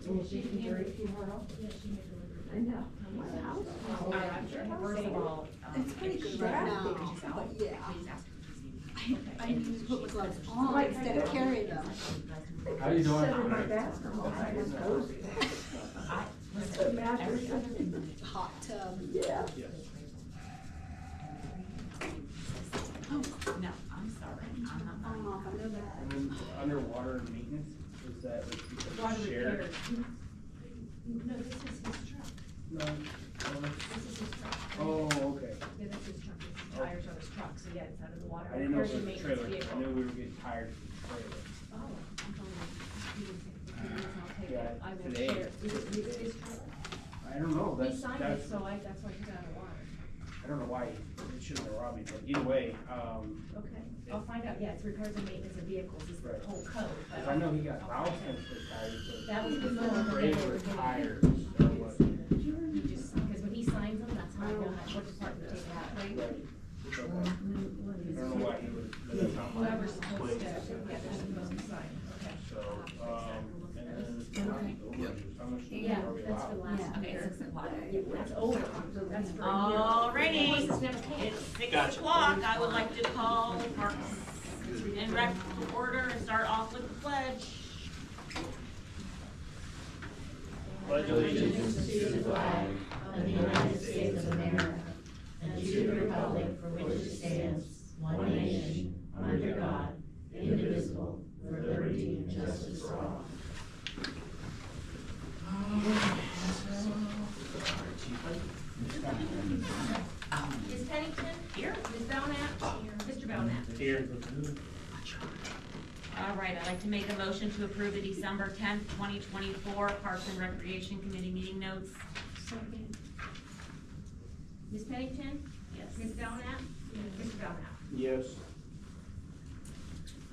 Will she be here tomorrow? Yeah, she may deliver. I know. What house? I'm sure. First of all, It's pretty if good she's right out, now, she's out, but yeah. please ask her to see me. I need to put my gloves on Like instead of carrying them. How you doing? Sit in my bathroom all night, it's cozy. The mattress. Hot tub. Yeah. No, I'm sorry, I'm not. I know that. And then underwater maintenance, is that like because Water it's shared? repair. No, this is his truck. No. This is his truck. Oh, okay. Yeah, that's his truck. It's the tires on his truck, so yeah, it's out of the water. I didn't know it Repairs was and a maintenance trailer. I vehicle. knew we were getting tired of the trailer. Oh, I'm telling you, he was, I'll take Yeah, it. I will today. share. Is it his truck? I don't know, He that's, signed it, that's, so that's why he's out of water. I don't know why, it shouldn't have robbed me, but either way, Okay, I'll find out, yeah, it's repairs and maintenance of vehicles, is the whole code. but 'cause I know he got I'll valve find out. sensor tires, but. That was before the they brakes were were getting- tires, or what. He just, because when he signs them, that's how I know what department to take it out, right? Right. Okay. I don't know why he would, but that's not my. Whoever's supposed to, yeah, they're supposed to sign, okay. So, and then. How much Yeah, are we that's for the allowed? last. Okay, 6 o'clock. That's over, that's for. Alrighty, Horses never came. it's 6 o'clock, I would like to call Parks and Rec to order and start off with the pledge. Pledge allegiance to the flag of the United States of America and to the republic for which it stands, one nation, under God, indivisible, with liberty and justice for all. Ms. Pennington? Here. Ms. Belknap? Mr. Belknap? Here. All right, I'd like to make a motion to approve the December 10th, 2024 Parks and Recreation Committee meeting notes. Ms. Pennington? Yes. Ms. Belknap? Mr. Belknap? Yes.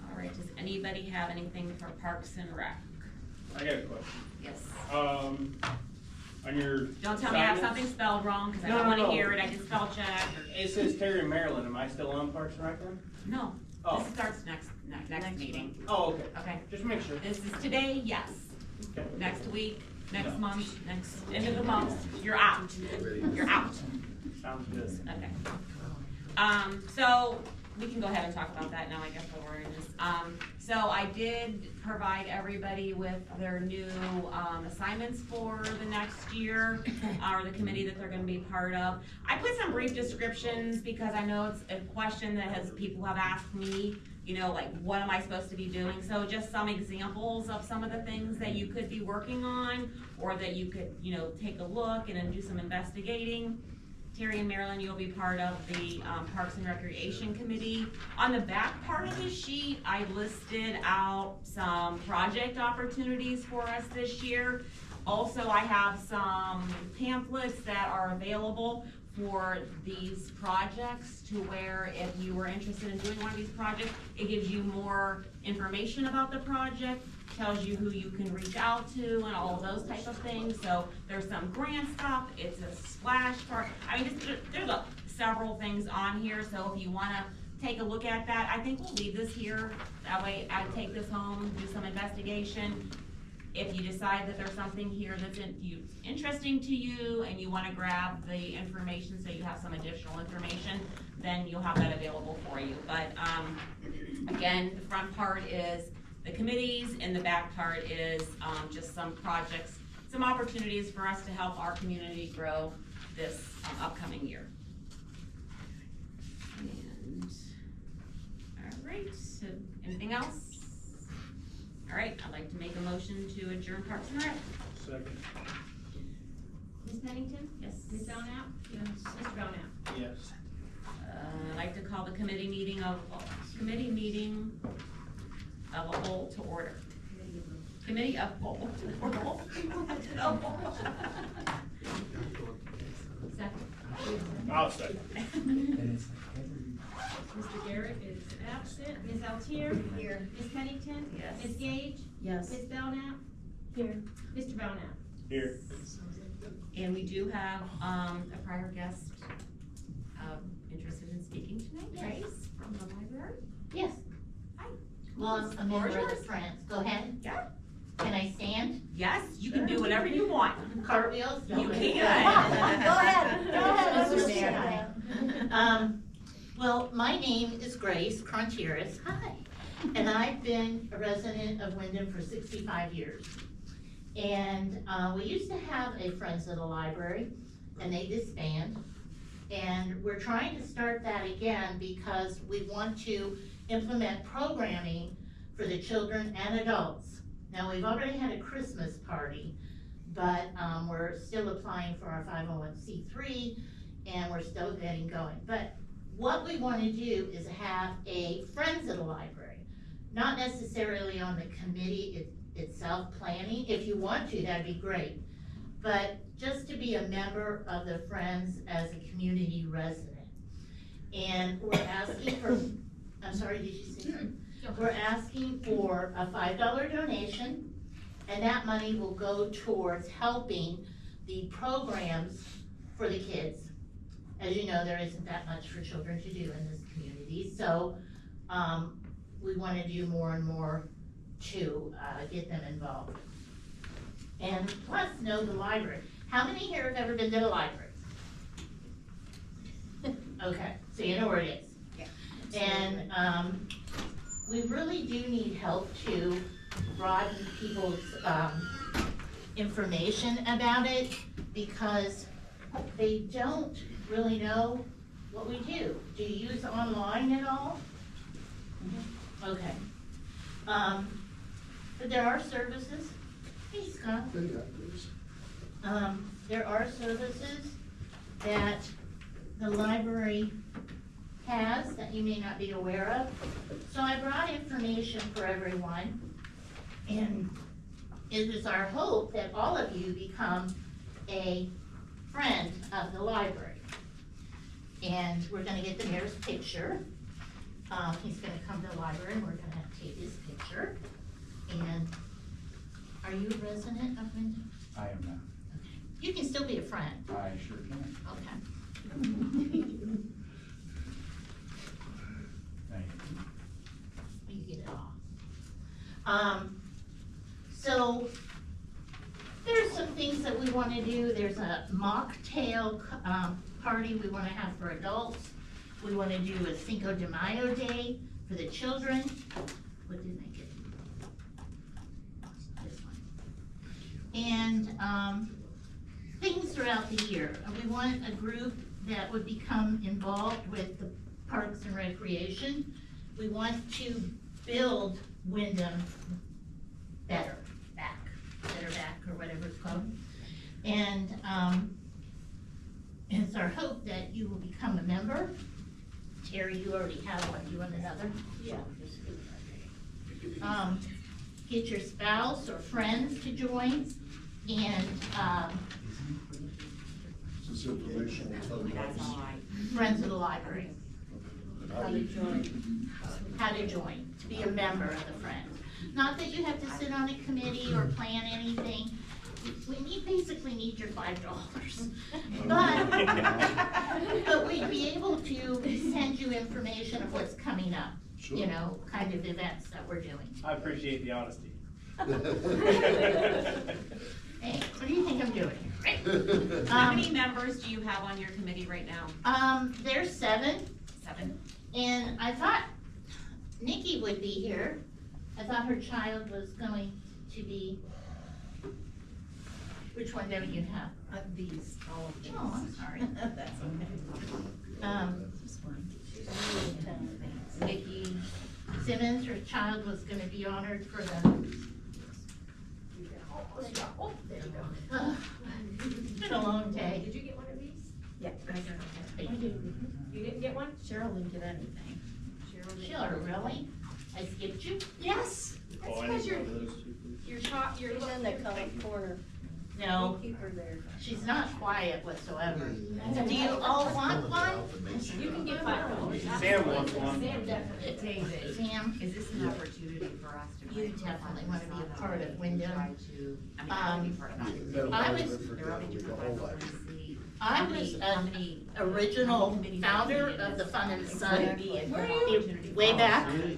All right, does anybody have anything for Parks and Rec? I got a question. Yes. On your. Don't tell me I have assignments- something spelled wrong, because I No, don't no, want to no. hear it, I can spell check. It says Terry and Maryland, am I still on Parks and Rec then? No, Oh. this starts next meeting. Oh, okay. Okay, Just make sure. this is today, yes. Okay. Next week, next No. month, next end of the month, you're out. You're out. Sounds good. Okay. So we can go ahead and talk about that now, I guess, while we're in this. So I did provide everybody with their new, assignments for the next year, or the committee that they're gonna be part of. I put some brief descriptions because I know it's a question that people have asked me, you know, like, what am I supposed to be doing? So just some examples of some of the things that you could be working on, or that you could, you know, take a look and then do some investigating. Terry and Marilyn, you'll be part of the Parks and Recreation Committee. On the back part of the sheet, I listed out some project opportunities for us this year. Also, I have some pamphlets that are available for these projects, to where if you were interested in doing one of these projects, it gives you more information about the project, tells you who you can reach out to and all of those type of things. So there's some grant stuff, it's a splash park. I mean, there's several things on here, so if you wanna take a look at that, I think we'll leave this here. That way I take this home, do some investigation. If you decide that there's something here that's interesting to you and you wanna grab the information so you have some additional information, then you'll have that available for you. But again, the front part is the committees, and the back part is just some projects, some opportunities for us to help our community grow this upcoming year. And, all right, so anything else? All right, I'd like to make a motion to adjourn Parks and Rec. Second. Ms. Pennington? Yes. Ms. Belknap? Yes. Mr. Belknap? Yes. I'd like to call the committee meeting of a whole to order. Committee of whole to order. Second. I'll second. Mr. Garrett is absent. Ms. Altier? Here. Ms. Pennington? Yes. Ms. Gage? Yes. Ms. Belknap? Here. Mr. Belknap? Here. And we do have a prior guest interested in speaking tonight, Grace, from the library. Yes. Hi. Well, I'm a member of Yours? the Friends. Go ahead. Yeah. Can I stand? Yes, you can do whatever you want. Cartwheels? You No. can. Go ahead, Mr. Mr. Mayor. Mayor. Well, my name is Grace Crontiers. Hi. And I've been a resident of Windham for 65 years. And we used to have a Friends of the Library, and they disbanded. And we're trying to start that again because we want to implement programming for the children and adults. Now, we've already had a Christmas party, but we're still applying for our 501c3, and we're still getting going. But what we want to do is have a Friends of the Library, not necessarily on the committee itself planning. If you want to, that'd be great. But just to be a member of the Friends as a community resident. And we're asking for, I'm sorry, did you say something? We're asking for a $5 donation, and that money will go towards helping the programs for the kids. As you know, there isn't that much for children to do in this community, so we want to do more and more to get them involved. And plus, know the library. How many here have ever been to the library? Okay, so you know where it is. Yeah. And we really do need help to broaden people's information about it, because they don't really know what we do. Do you use online at all? Okay. But there are services. Hey, Scott. There are services that the library has that you may not be aware of. So I brought information for everyone, and it is our hope that all of you become a friend of the library. And we're gonna get the mayor's picture. He's gonna come to the library and we're gonna take his picture. And are you a resident of Windham? I am not. Okay. You can still be a friend. I sure can. Okay. Thank you. You get it all. So there's some things that we want to do. There's a mocktail party we want to have for adults. We want to do a Cinco de Mayo day for the children. What did I get? This one. And things throughout the year. We want a group that would become involved with the Parks and Recreation. We want to build Windham better back, or whatever it's called. And it's our hope that you will become a member. Terry, you already have one. Do you want another? Yeah. Get your spouse or friends to join, and This information will tell you That's all right. Friends of the Library, how to join. how to join, to be a member of the Friends. Not that you have to sit on a committee or plan anything. We basically need your $5. But we'd be able to send you information of what's coming up, you Sure. know, kind of events that we're doing. I appreciate the honesty. Hey, what do you think I'm doing here, right? How many members do you have on your committee right now? There's 7, 7? and I thought Nikki would be here. I thought her child was going to be, which one don't you have? These, all of these. Oh, I'm sorry. That's okay. This one. Nikki Simmons, her child was gonna be honored for the. Oh, there you go. It's been a long day. Did you get one of these? Yeah, I got it. You didn't get one? Cheryl didn't get anything. Sheila, really? I skipped you? Yes. That's because you're She's in the colored corner. No, Keep her there. she's not quiet whatsoever. Do you all want one? You can get $5. Sam wants one. Sam definitely. David, Sam, is this an opportunity for us to? You definitely wanna be a part of Windham. Try to, I mean, I wanna be part of that. I was- There are different ones, I wanna see I how many- was how an many original committees founder are in of the this Fun and It Sun. would be a good Were you? opportunity for Way all back. of us.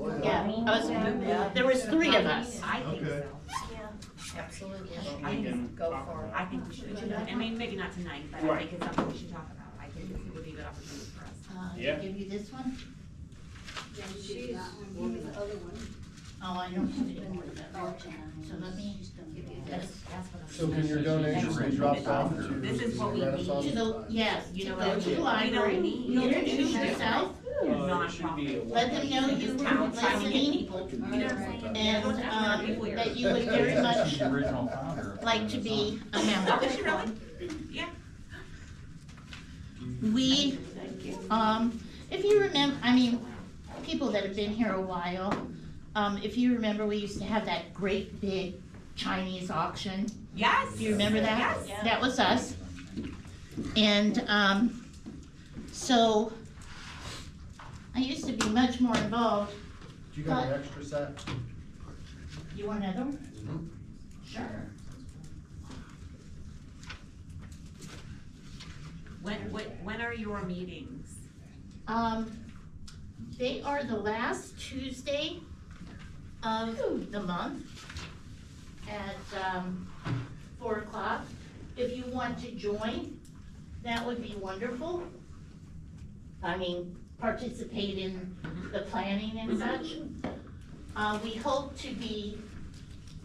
Oh, Yeah, there was 3 of us. I think Okay. so. Absolutely. I think it's- Go for it. I think we should, I mean, maybe not tonight, but I think it's something we should talk about. I think it would be a good opportunity for us. Did I Yeah. give you this one? She's giving the other one. Oh, I don't have any more of that. So let me give you this. That's what I'm. So can your donations be dropped off to? This is what we Renaissance? To the, yes, You to know go what? to the We library, don't need- introduce yourself, It should be a let them know you were Town trying to get listening, people, you know what I'm saying? and, that you would very much Original founder. like to be a Oh, member. is she really? Yeah. We, if you remember, I mean, people that have been here a while, if you remember, we used to have that great big Chinese auction. Yes. Do you remember that? Yes. That was us. And, so, I used to be much more involved. Do you got an extra set? You want another one? Mhm. Sure. When are your meetings? They are the last Tuesday of the month at, 4 o'clock. If you want to join, that would be wonderful. I mean, participate in the planning and such. We hope to be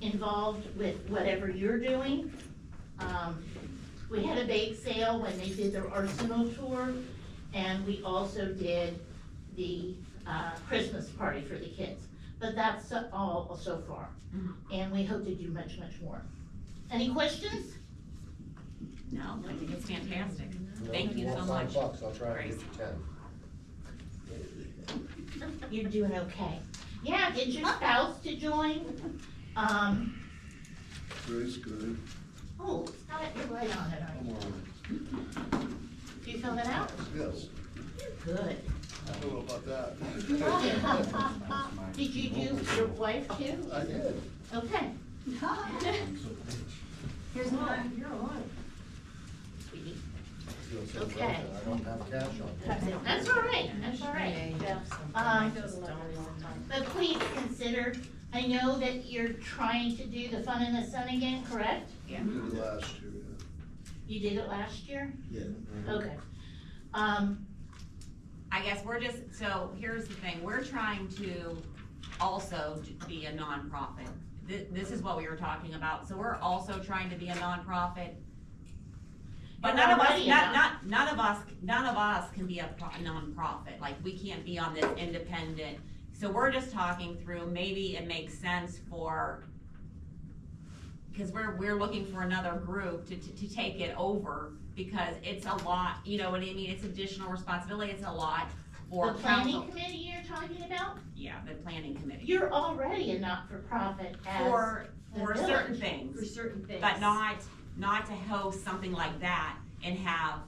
involved with whatever you're doing. We had a bake sale when they did their Arsenal tour, and we also did the Christmas party for the kids. But that's all so far, and we hope to do much, much more. Any questions? No, I think it's fantastic. No, Thank you well, so 5 much. bucks, I'll try and get Grace. you 10. You're doing okay. Yeah, get your spouse to join. Grace, good. Oh, Scott, you're right on it, aren't you? Come on. Do you fill that out? Yes, Good. I don't know about that. Did you do your wife too? I did. Okay. Here's mine, you're on. Sweetie. Still says Okay. that, I don't have cash on me. That's all right, that's all right. But please consider, I know that you're trying to do the Fun in the Sun again, correct? We did it last year, You did it last year? yeah. Okay. I guess we're just, so here's the thing, we're trying to also be a nonprofit. This is what we were talking about, so we're also trying to be a nonprofit. But You're none of us, already a none of us can be a nonprofit, like, we can't be on this independent. So we're just talking through, maybe it makes sense for, because we're looking for another group to take it over, because it's a lot, you know what I mean, it's additional responsibility, it's a lot for The planning council. committee you're talking about? Yeah, the planning committee, You're already a not-for-profit as for the certain village. things. For certain things. But not to host something like that and have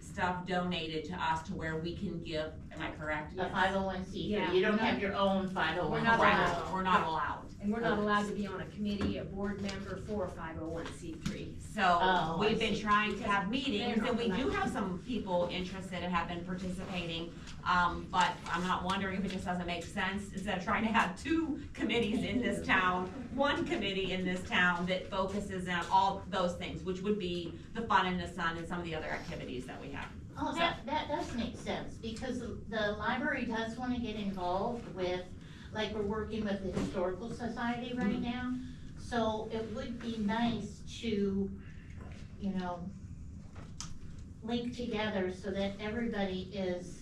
stuff donated to us to where we can give, am I correct? A 501c3, Yeah. you don't have your own 501c3. We're not allowed. We're not allowed. And we're not allowed to be on a committee, a board member for a 501c3. So, Oh, I we've been see. trying to have meetings, They're and we not do allowed. have some people interested and have been participating. But I'm not wondering if it just doesn't make sense, instead of trying to have 2 committees in this town, 1 committee in this town that focuses on all those things, which would be the Fun in the Sun and some of the other activities that we have. Oh, that does make sense, because the library does wanna get involved with, like, we're working with the Historical Society right now. So it would be nice to, you know, link together so that everybody is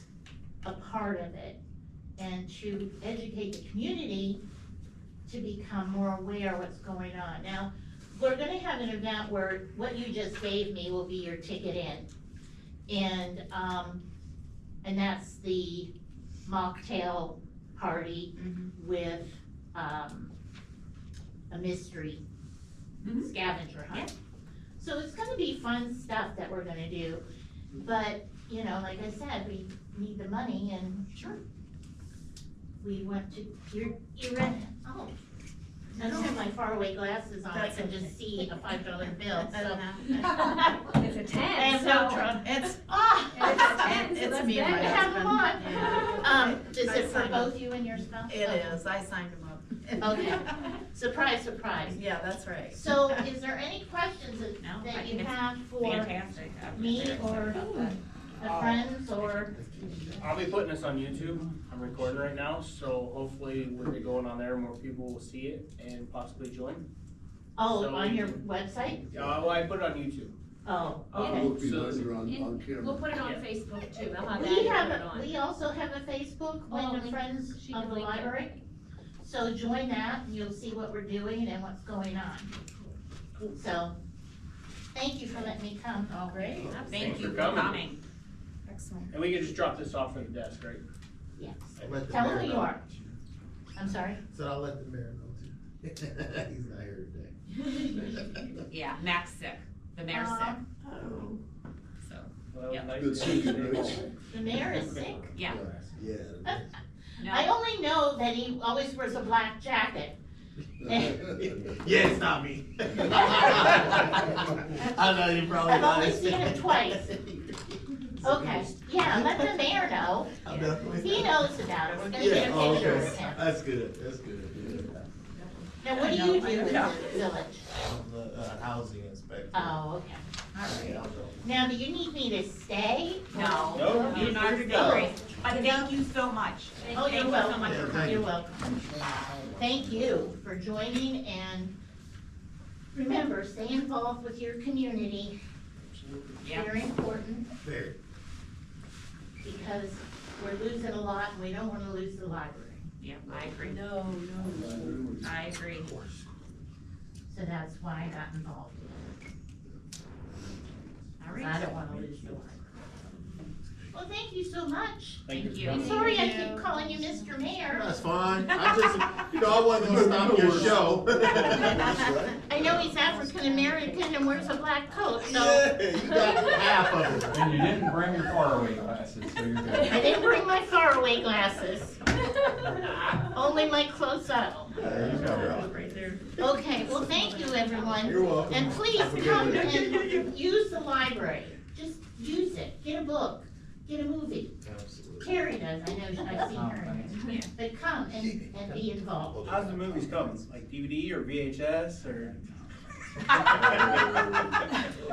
a part of it. And to educate the community to become more aware of what's going on. Now, we're gonna have an event where what you just gave me will be your ticket in. And that's the mocktail party with, a mystery Mhm. scavenger hunt. So it's gonna be fun stuff that we're gonna do, but, you know, like I said, we need the money and. Sure. We want to, you're ready, oh, I don't have my faraway glasses on, I can just see a $5 bill, so. It's a 10, I have no so. trouble, it's, It's a 10, so It's that's me and my better. have them on. Yeah. Is I it for signed both you and your spouse? It is, I signed them up. Okay, surprise, surprise. Yeah, that's right. So is there any questions No, I that think you it's have for Fantastic. I'm me very or excited about that. the friends or? I'll be putting this on YouTube. I'm recording right now, so hopefully with it going on there, more people will see it and possibly join. Oh, So on we your can- website? Well, I put it on YouTube. Oh, Look okay. behind her on camera. We'll put it on Yeah. Facebook too, they'll have that We put have, it on. we also have a Facebook, Oh, Wyndham link- Friends she of can the link it. Library. So join that and you'll see what we're doing and what's going on. So, thank you for letting me come. Oh, great. Thank you for for coming. coming. Excellent. And we can just drop this off at the desk, right? Yes. Let the Tell mayor them who you know. are. I'm sorry? So I'll let the mayor know too. He's not here today. Yeah, Mac's sick, the mayor's sick, Oh. so, Well, Yep. nice Good to meet seeing you. you. The mayor is sick? yeah. Yeah. I No, only know that he always wears a black jacket. Yeah, it's not me. I know you probably I've not. only seen him twice. Okay, yeah, let the mayor know. I'm definitely. He knows about it, we're gonna Yeah, get a oh, picture okay. of him. That's good, that's good. Now, what do you do in the village? I'm the housing inspector. Oh, okay, Yeah, alright. I'll go. Now, do you need me to stay? no, Nope. you're not to No. Grace, but thank you so much. Oh, Thank you're you so welcome. much for Yeah, coming. You're welcome. Thank you for joining and remember, stay involved with your community. Yeah. Very important Very. because we're losing a lot and we don't wanna lose the library. Yeah, I agree, No, no. I agree. So that's why I got involved. All 'Cause I right, don't wanna lose the library. Well, thank you so much. thank you. I'm sorry I keep calling you Mr. Mayor. That's fine. I just, I wasn't gonna stop your show. I know he's African American and wears a black coat, so Yeah, you got half of it. And you didn't bring your faraway glasses, so you're I good. didn't bring my faraway glasses. Only my close up. There you go. Right there. Okay, well, thank you, everyone. You're welcome. And please Have a good come day. and use the library. Just use it. Get a book, get a movie. Absolutely. Carrie does, I know, I've seen her in there. But come and be involved. How's the movies coming? Like DVD or VHS or? All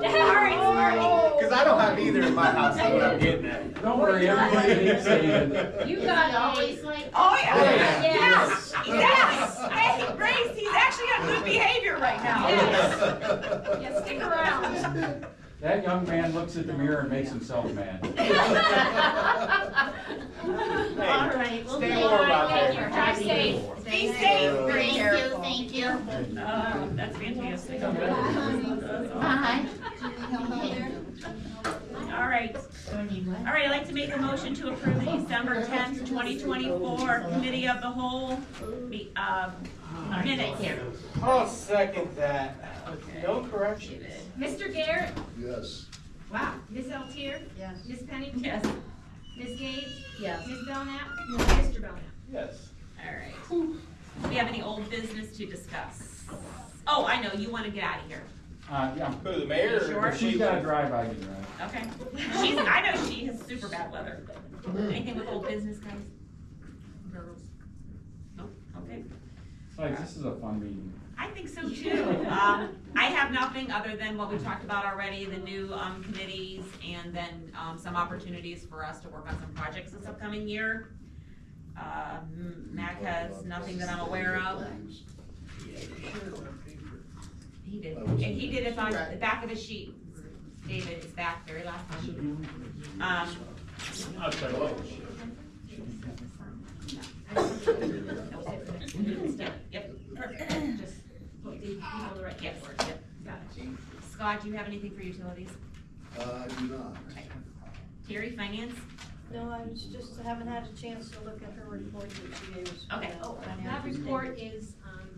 right, Smarty. Cause I don't have either in my house, that's what I'm getting at. Don't worry, everybody keeps saying, You Is got it always like? Oh, yeah, Yes. yes, hey, Grace, he's actually on good behavior right now. Yeah, stick around. that young man looks at the mirror and makes himself mad. All right, well, Stay thank warm out you there. for having me. Be safe. Thank you, thank you. That's fantastic. Bye. All right. All right, I'd like to make a motion to approve the December 10th, 2024 Committee of the Whole minutes. I'll second that. No corrections. Mr. Garrett? Yes. Wow. Ms. Eltier? Yes. Ms. Pennington? Yes. Ms. Gage? Yes. Ms. Belknap? Mr. Belknap? Yes. All right. Do we have any old business to discuss? Oh, I know, you want to get out of here. Yeah, Who, the mayor? Sure. if she's gotta drive, I can drive. Okay. I know she has super bad weather. Anything with old business, guys? Girls? Nope, okay. Like, this is a fun meeting. I think so too. I have nothing other than what we talked about already, the new committees, and then some opportunities for us to work on some projects this upcoming year. Mac has nothing that I'm aware of. He did, and he did it on the back of the sheet. David, it's back, very last one. I'll try to look. Yep. Just put the people the right Yes, paperwork. yep. Got it. Scott, do you have anything for utilities? I do not. Terry, finance? No, I was just, haven't had a chance to look at her report that she gave us. Okay. Oh, that report is,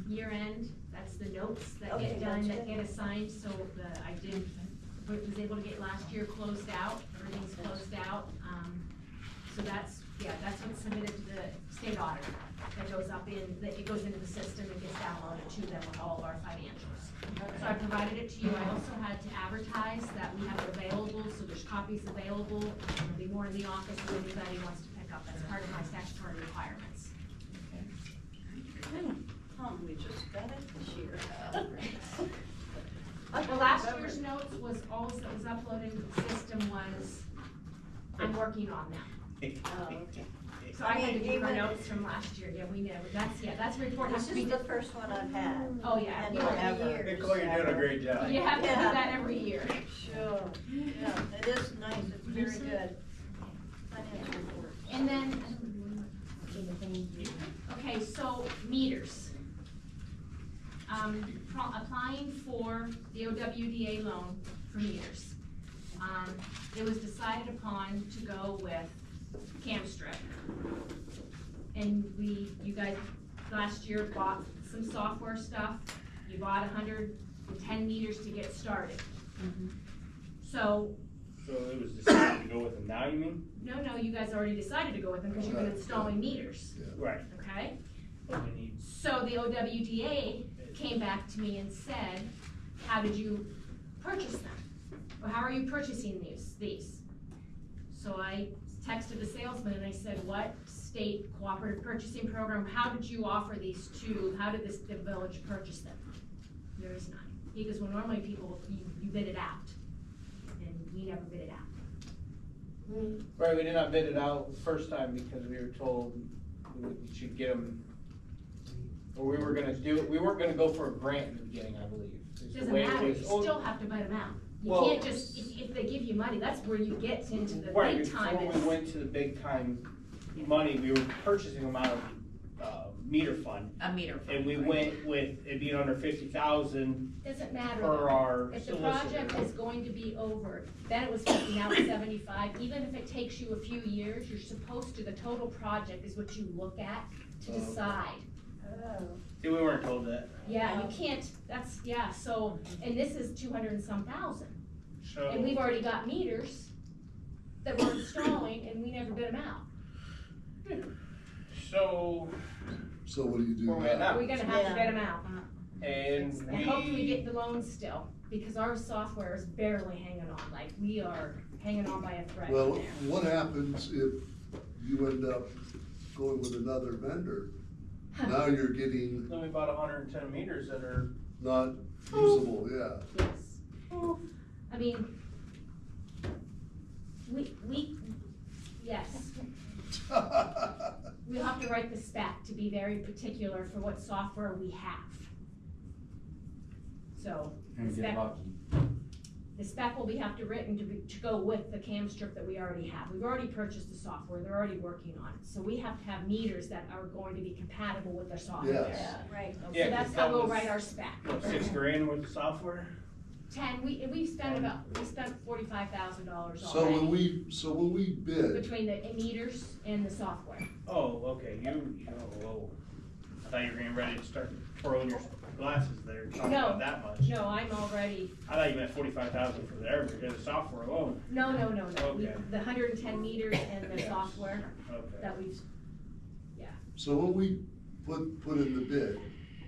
year end, that's the notes that Okay, get done, gotcha. that get assigned, so was able to get last year closed out, everything's closed out. So that's Yeah, that's what's submitted to the state auditor, that goes up in, that it goes into the system and gets downloaded to them with all of our financials. So I provided it to you, I also had to advertise that we have it available, so there's copies available, there'll be more in the office if anybody wants to pick up, that's part of my statutory requirements. We just got it this year. Well, last year's notes was, all that was uploaded into the system was, I'm working on now. Oh, okay. So I had to do my Even- notes from last year, yeah, we know, that's a report has This to be. is the first one I've had. Oh, yeah. And you ever. know, Nicole, you're doing a great job. You have to do Yeah. that every year. Sure, yeah, it is nice, it's very good. Financial report. And then, okay, so meters. Applying for the OWDA loan for meters. It was decided upon to go with Camstrip. And you guys last year bought some software stuff. You bought 110 meters to get started. So, So it was decided to go with them now, you mean? no, you guys already decided to go with them because you've been installing meters, Right. okay? But we need, So the OWDA came back to me and said, how did you purchase them? Or how are you purchasing these? So I texted the salesman and I said, what state cooperative purchasing program, how did you offer these to, how did the village purchase them? There is none. He goes, well, normally people, you bid it out, and we never bid it out. right, we did not bid it out the first time because we were told we should get them, or we were gonna do it, we weren't gonna go for a grant in the beginning, I believe. is the Doesn't way it matter, you was. Oh, still have to bid them out. You Well- can't just, if they give you money, that's where you get into the Right, big time. before we went to the big time money, we were purchasing them out of, meter fund. A meter. fund, And we right. went with it being under 50,000 Doesn't matter for though. our If the project solicitor. is going to be over, then it was fifty, now it's 75, even if it takes you a few years, you're supposed to, the total project is what you look at to decide. Oh. See, we weren't told that, Yeah, you can't, that's, yeah, so, and this is 200 and some thousand, so. and we've already got meters that we're installing, and we never bid them out. So what do you do Where we at now? now? We're gonna have to Yeah. bid them out, And and hopefully we, get the loan still, because our software is barely hanging on, like, we are hanging on by a thread Well, there. what happens if you end up going with another vendor? Now you're getting then we bought 110 meters that are, not usable, yeah. Yes. I mean, yes, we'll have to write the spec to be very particular for what software we have. So, And the get spec, lucky. the spec will have to written to go with the cam strip that we already have. We've already purchased the software, they're already working on it. So we have to have meters that are going to be compatible with their software. Yes. Yeah, right. So Yeah, 'cause that's that how we'll was- write our spec. what, $6,000 worth of software? 10, we spent $45,000 So already. when we bid, Between the meters and the software. Oh, okay, whoa. I thought you were getting ready to start throwing your glasses there, talking No. about that much. No, I'm already, I thought you meant 45,000 for the software alone. no. Okay. The 110 meters and the Yes. software Okay. that we've, so when we put in the bid,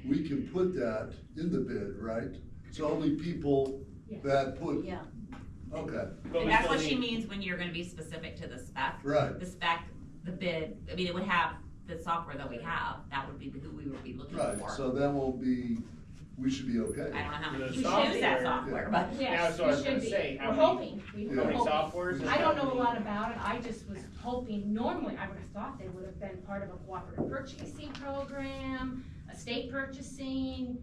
we can put that in the bid, right? So only people Yes. that put, Yeah, okay, But And we that's still what she need- means when you're gonna be specific to the spec. right. The spec, the bid, I mean, it would have the software that we have, that would be who we would be looking Right, for. so that won't be, we should be okay. I don't know how many The people use software- that software, but. Yeah, yes, that's what I was we gonna should be. say, how We're many- hoping, Yeah. How we're many hoping. softwares? is I don't that? know a lot about it, I just was hoping, normally I would have thought they would have been part of a cooperative purchasing program, a state purchasing,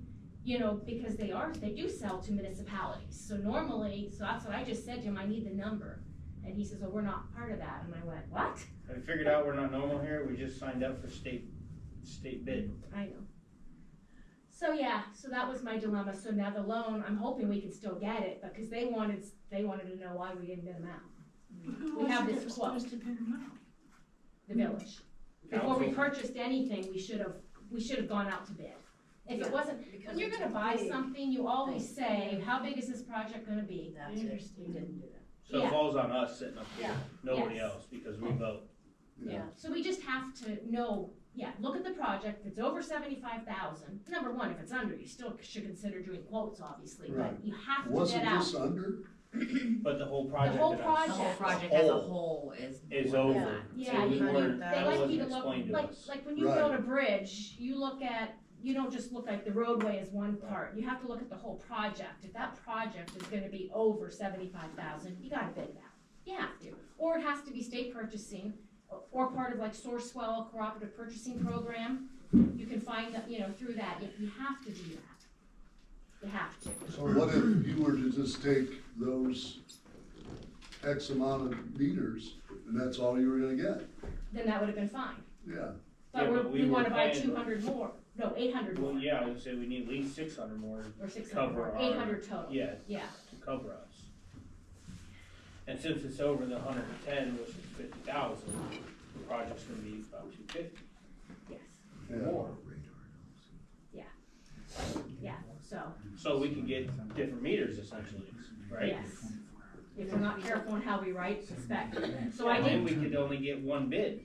because they do sell to municipalities, so normally, so that's what I just said to him, I need the number. And he says, well, we're not part of that, and I went, what? Have you figured out we're not normal here? We just signed up for state bid. I know. So yeah, so that was my dilemma, so now the loan, I'm hoping we can still get it, because they wanted to know why we didn't bid them out. We have this quote. The village. Before we Council. purchased anything, we should have gone out to bid. If it wasn't, because when you're it's gonna a buy big something, you always say, how big is this project gonna be? That's it, we didn't do that. So Yeah. it falls on us sitting up here, Yeah. nobody Yes. else, because we vote. Yeah. So we just have to know, look at the project, if it's over 75,000, number one, if it's under, you still should consider doing quotes, obviously, but Right. you have to Wasn't get out. this under? But the whole The project. whole is- The whole project. project as a whole Is more than over. that. Yeah, So we you- weren't- They that like wasn't you to look, explained to us. like when you build a bridge, you look at, you don't just look at the roadway as one part, you have to look at the whole project. If that project is gonna be over 75,000, you gotta bid that, you have to. Or it has to be state purchasing, or part of like Sourcewell Cooperative Purchasing Program. You can find that, through that, you have to do that. You have to. So what if you were to just take those X amount of meters, and that's all you were gonna get? Then that would've been fine. Yeah, But Yeah, but we we were wanna buy planning- 200 more, no, 800 more, Well, yeah, I would say we need at least 600 more or 600 more, cover our- 800 total. Yeah. Yeah. to cover us. And since it's over the 110, which is 50,000, the project's gonna be about 250 Yes, yeah. more. so, So we can get different meters essentially, right? yes. If we're not careful in how we write the spec. So I And then did, we could only get one bid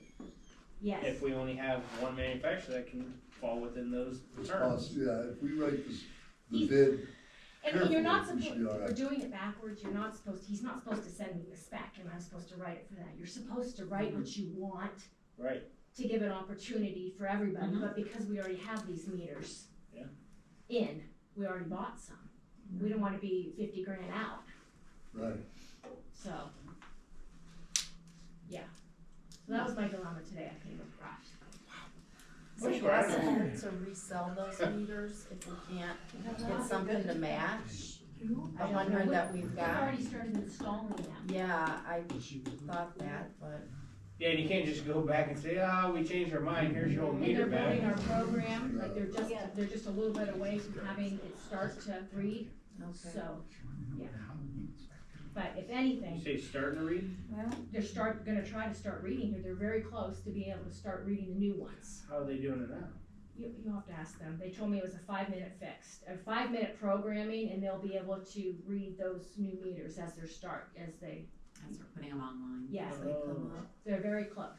yes, if we only have one manufacturer that can fall within those terms. Yeah, if we write this, the He's- bid, and you're not carefully, we should be all supposed, right. we're doing it backwards, he's not supposed to send me the spec and I'm supposed to write it for that. You're supposed to write what you want Right, to give an opportunity for everybody, Mhm. but because we already have these meters Yeah. we already bought some. We don't wanna be 50 grand out, right. so. Yeah, so that was my dilemma today, I came across. So Which what's one? it to resell those meters if we can't get something to match? I wondered that we've We've got, already started installing them. yeah, I thought that, but, yeah, and you can't just go back and say, we changed our mind, here's your old And meter they're building back. our program, like Yeah. they're just a little bit away from having it start to read, okay. so, yeah. But if You anything, say starting to read? they're gonna try to start reading here, they're very close to being able to start reading the new ones. How are they doing it now? You'll have to ask them, they told me it was a 5-minute fix, a 5-minute programming, and they'll be able to read those new meters as they start, as they, As we're putting them online. yes, They come up. they're very close.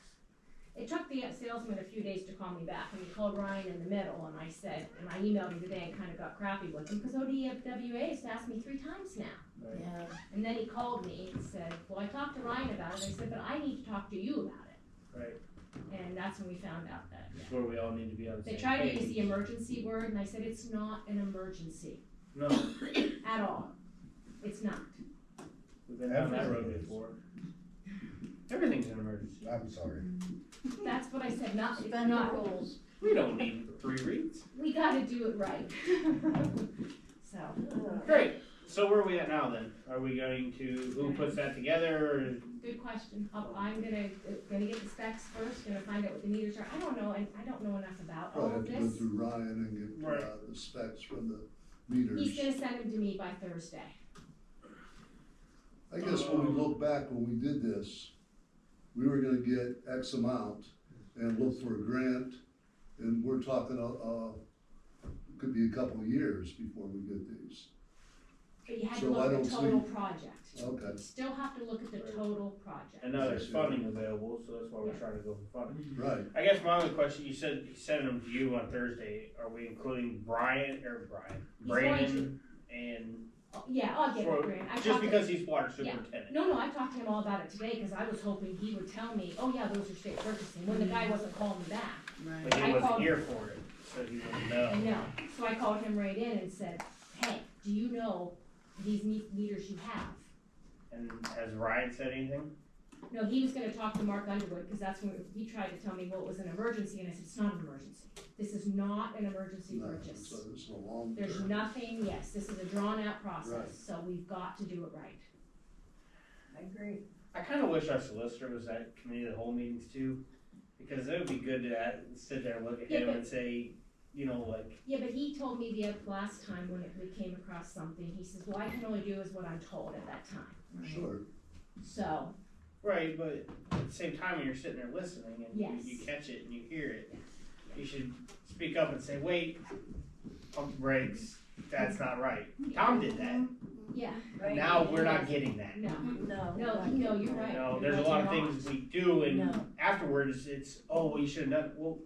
It took the salesman a few days to call me back, and he called Ryan in the middle, and I said, and I emailed him today and kinda got crappy with him, because ODWA has asked me 3 times now. Right. Yeah, And then he called me and said, well, I talked to Ryan about it, I said, but I need to talk to you about it. Right, And that's when we found out that, that's where we all need to be on the same they page. tried to use the emergency word, and I said, it's not an emergency, No, at all. It's not. we've been down that road before. Everything's an emergency. I'm sorry. That's what I said, not, it's Defend the not, rules. We don't need 3 reads. we gotta do it right. So, Great, so where are we at now then? Are we going to, who puts that together, or? good question. I'm gonna get the specs first, gonna find out what the meters are. I don't know, I don't know enough about all Probably of have to go this. through Ryan and get, Right. the specs from the meters. He's gonna send them to me by Thursday. I guess when we look back, when we did this, we were gonna get X amount and look for a grant, and we're talking, could be a couple of years before we get these. But you have to So I look at don't the see- total project. Okay, You still have to look at the total project. And now there's funding available, so that's why we're trying to go for funding. right. I guess my only question, you said he sent them to you on Thursday, are we including Brandon, and, Oh, yeah, I'll get for- it, Grant. I just talked to- because he's water Yeah. superintendent? No, I talked to him all about it today, cause I was hoping he would tell me, oh yeah, those are state purchasing, when the guy wasn't calling me back. But he I wasn't called- here for it, so he wouldn't I know. know, so I called him right in and said, hey, do you know these meters you have? And has Ryan said anything? No, he was gonna talk to Mark Underwood, cause that's when he tried to tell me, well, it was an emergency, and I said, it's not an emergency. This is not an emergency No, purchase. so it's a long There's term. nothing, yes, this is a drawn out process, Right. so we've got to do it right. I agree. I kinda wish our solicitor was at committee of the whole meetings too, because it would be good to sit there and look at Yeah, him but- and say, you know, like, Yeah, but he told me the last time when we came across something, he says, well, I can only do is what I'm told at that time. Sure, So, right, but at the same time, when you're sitting there listening and Yes. you catch it and you hear it, you should speak up and say, wait, pump the brakes, that's not right. Tom did that. Yeah, right? Now, we're not getting that. no, No. no, you're right. No, there's a lot of things we do and afterwards it's, oh, well, you should have done, well,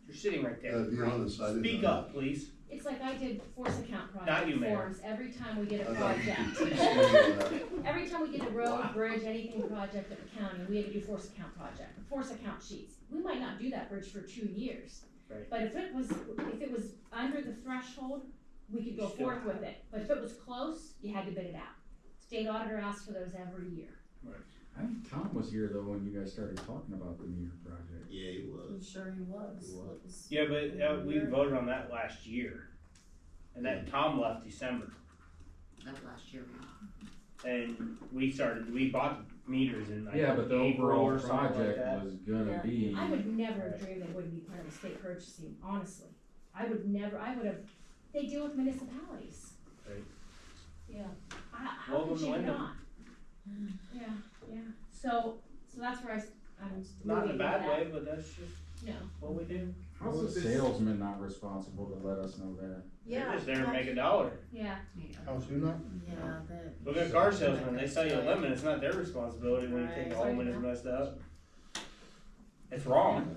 you're sitting right there. To be honest, I didn't. Speak know up, please. It's like I did force account Not project you, Mayor. forms every time we get a that. I thought you project. could teach me that. Every time we get a road, bridge, anything project at the county, we had to do force account project, force account sheets. We might not do that bridge for 2 years. Right. But if it was under the threshold, we could go Still forth with it. But if it was close, you had to bid it out. State auditor asks for those every year. I think Tom was here though when you guys started talking about the meter project. Yeah, he was. Sure he was. He was. Yeah, but we voted on that last year. And that Tom left December. That last year. And we bought meters in like Yeah, but the April overall or something like project that. was gonna be, I would never have dreamed they wouldn't be part of the state purchasing, honestly. I would have, they deal with municipalities. Right. Yeah. How Welcome could to you Windham. not? Yeah. So that's where I'm Not in a moving bad with way, but that's just that. No. what we do. how's the salesman not responsible to let us know that? They're just there to make a dollar. Yeah. How's who not? Yeah, that. Look at car salesmen, they sell you a lemon, it's not their responsibility when you take it Right. home and it's messed up. It's wrong,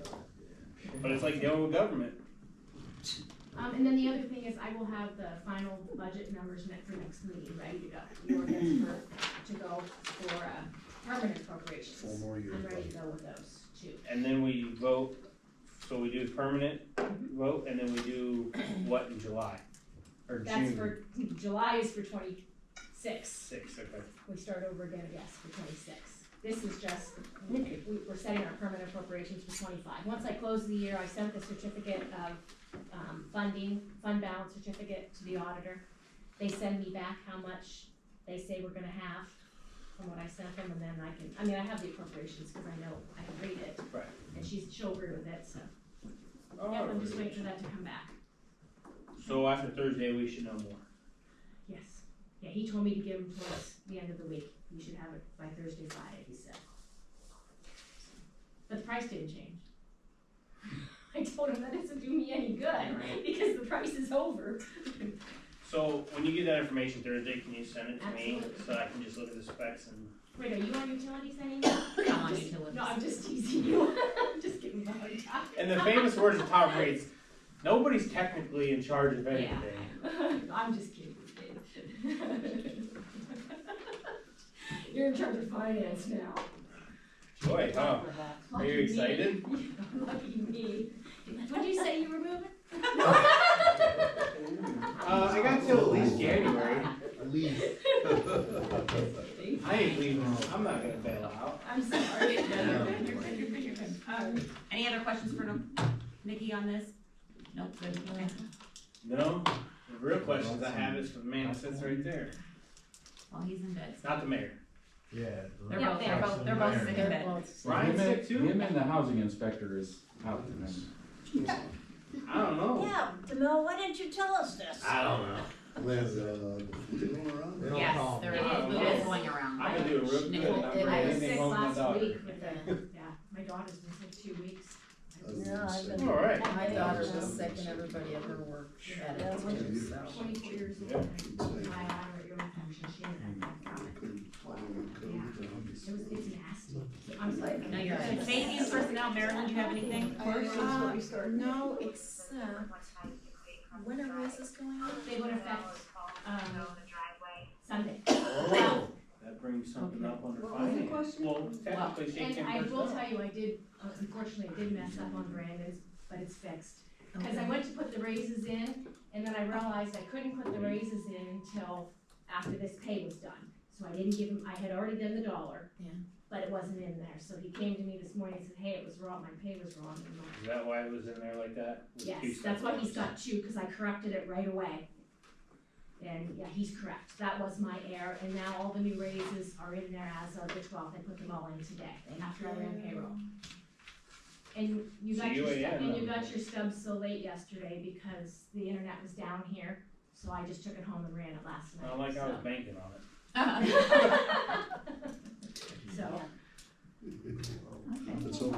but it's like dealing with government. And then the other thing is I will have the final budget numbers for next meeting ready to go. The ordinance to go for permanent appropriations. 4 more years. I'm ready to go with those too. And then we vote, so we do permanent vote, and then we do what in July? Or That's June? for, July is for 26. 6, okay. We start over again, yes, for 26. This is just, we're setting our permanent appropriations for 25. Once I close the year, I sent the certificate of fund balance certificate to the auditor. They send me back how much they say we're gonna have from what I sent them, and then I have the appropriations, cause I know, I can read it. Right. And she'll agree with it, so, Oh, yeah, I'm just waiting for that to come back. So after Thursday, we should know more. Yes, yeah, he told me to give them towards the end of the week, we should have it by Thursday, Friday, he said. But the price didn't change. I told him that doesn't do me any good, because the price is over. So when you get that information Thursday, can you send it to me, Absolutely. so I can just look at the specs and? Wait, are you on utilities anymore? I'm on utilities. No, I'm just teasing you, I'm just giving you a hard time. And the famous words of Tom Brady, nobody's technically in charge of anything. Yeah, I'm just kidding, kid. You're in charge of finance now. Boy, huh? Are you excited? Lucky me. What'd you say you were moving? I got till at least January. Leave. I ain't leaving, I'm not gonna bail out. I'm sorry. You're good, you're good. Any other questions for Nikki on this? Nope, good, okay. No, the real questions I have is for the man that sits right there, Well, he's in bed. not the mayor. Yeah. They're Yeah, both, they're both sick in bed. Ryan's sick too? Him and the housing inspector is out tonight. I don't know. Yeah, Demille, why didn't you tell us this? I don't know. Is, the flu going around? They don't Yes, call. there I don't is, know. it is going around. I've been doing real good, not I bringing was anything sick home to my last daughter. week with yeah, my daughter's been sick 2 weeks. Yeah, I've been. All right. My daughter was sick and everybody at her work had it too, so. 24 years old, my viral ear infection, she ended up from it. It's nasty. I'm sorry. No, you're good. Safety and personnel, Marilyn, do you have anything? No, except, when are races going on? They would affect, Sunday. Oh, that brings something up under What was the finance. question? Well, technically, safety And and I will personnel. tell you, I did, unfortunately, I did mess up on Brandon's, but it's fixed. Cause I went to put the raises in, and then I realized I couldn't put the raises in until after this pay was done. So I didn't give him, I had already done the dollar. Yeah. But it wasn't in there, so he came to me this morning and said, hey, it was wrong, my pay was wrong. And I'm like, Is that why it was in there like that? With two yes, that's why he's separate got 2, cause I corrected it right away. And yeah, he's correct, that was my error, and now all the new raises are in there as of the 12th, I put them all in today, after I ran payroll. And you So got your UAN, stub, and you huh? got your stubs so late yesterday because the internet was down here, so I just took it home and ran it last night. Not like I was so. banking on it. So, It's okay,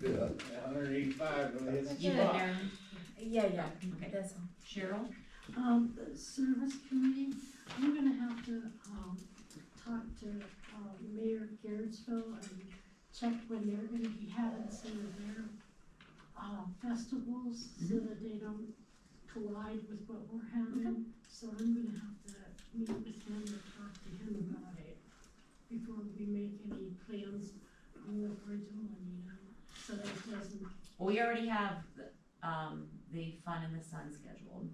yeah. 185, really hits the You good, spot. Marilyn? Yeah, Okay. that's all. Cheryl? The service committee, I'm gonna have to check when they're gonna be having some of their, festivals, so that they don't collide with what we're having. So I'm gonna have to meet with him and talk to him about it before we make any plans on what we're doing, you know, so that it doesn't. Well, we already have, the Fun in the Sun scheduled.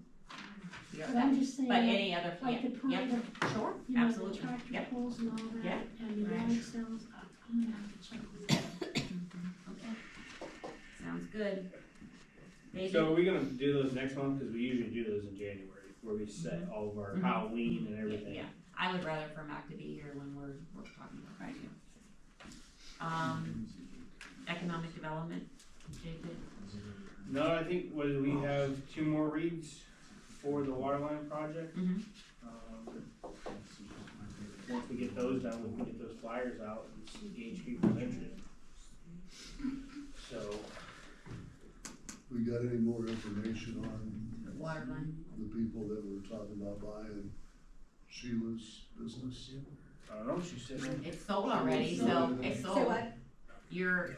We But I'm just saying, But any other, like the yeah, perimeter, sure, you know, the absolutely, tractor yep. pulls and all that, Yeah. and the Right. yard sales, I'm gonna have to check with him. Okay. Sounds good. David? So are we gonna do those next month? Cause we usually do those in January, where we set all of our Mhm. Halloween and everything. Yeah, I would rather for Mac to be here when we're talking about right here. Economic development, David? No, I think, we have 2 more reads for the water line project. Mm-hmm. Once we get those done, we can get those flyers out and gauge people's interest. So, We got any more information on Water line. the people that were talking about buying Sheila's business? I don't know, she's sitting there. It's sold already, so it's sold. Say what? You're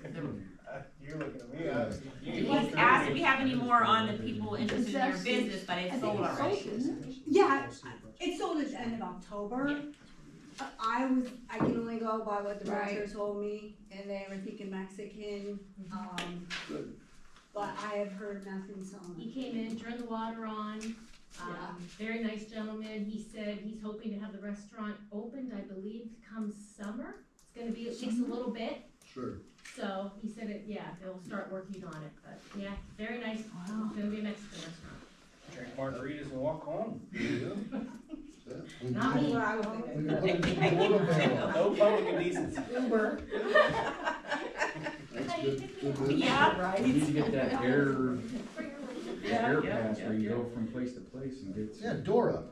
You're looking at me, he's asked if you have any more on the people interested in your business, but it's sold already. Yeah, it sold at the end of October. I can only go by what the realtor told me, and they were thinking Mexican, Good. but I have heard nothing, so. He came in, turned the water on, very nice gentleman, he said he's hoping to have the restaurant opened, I believe, come summer. It's gonna be, it takes a little bit, Sure. so he said they'll start working on it, but yeah, very nice, it's gonna be a Mexican restaurant. Drink margaritas and walk home. Not me. What I was thinking. We can put it in the water barrel. No public indecency. Uber. That's good news. Yeah. You need to get that air Yeah, pass yeah, where you yeah. go from place to place and get. Yeah, Dora.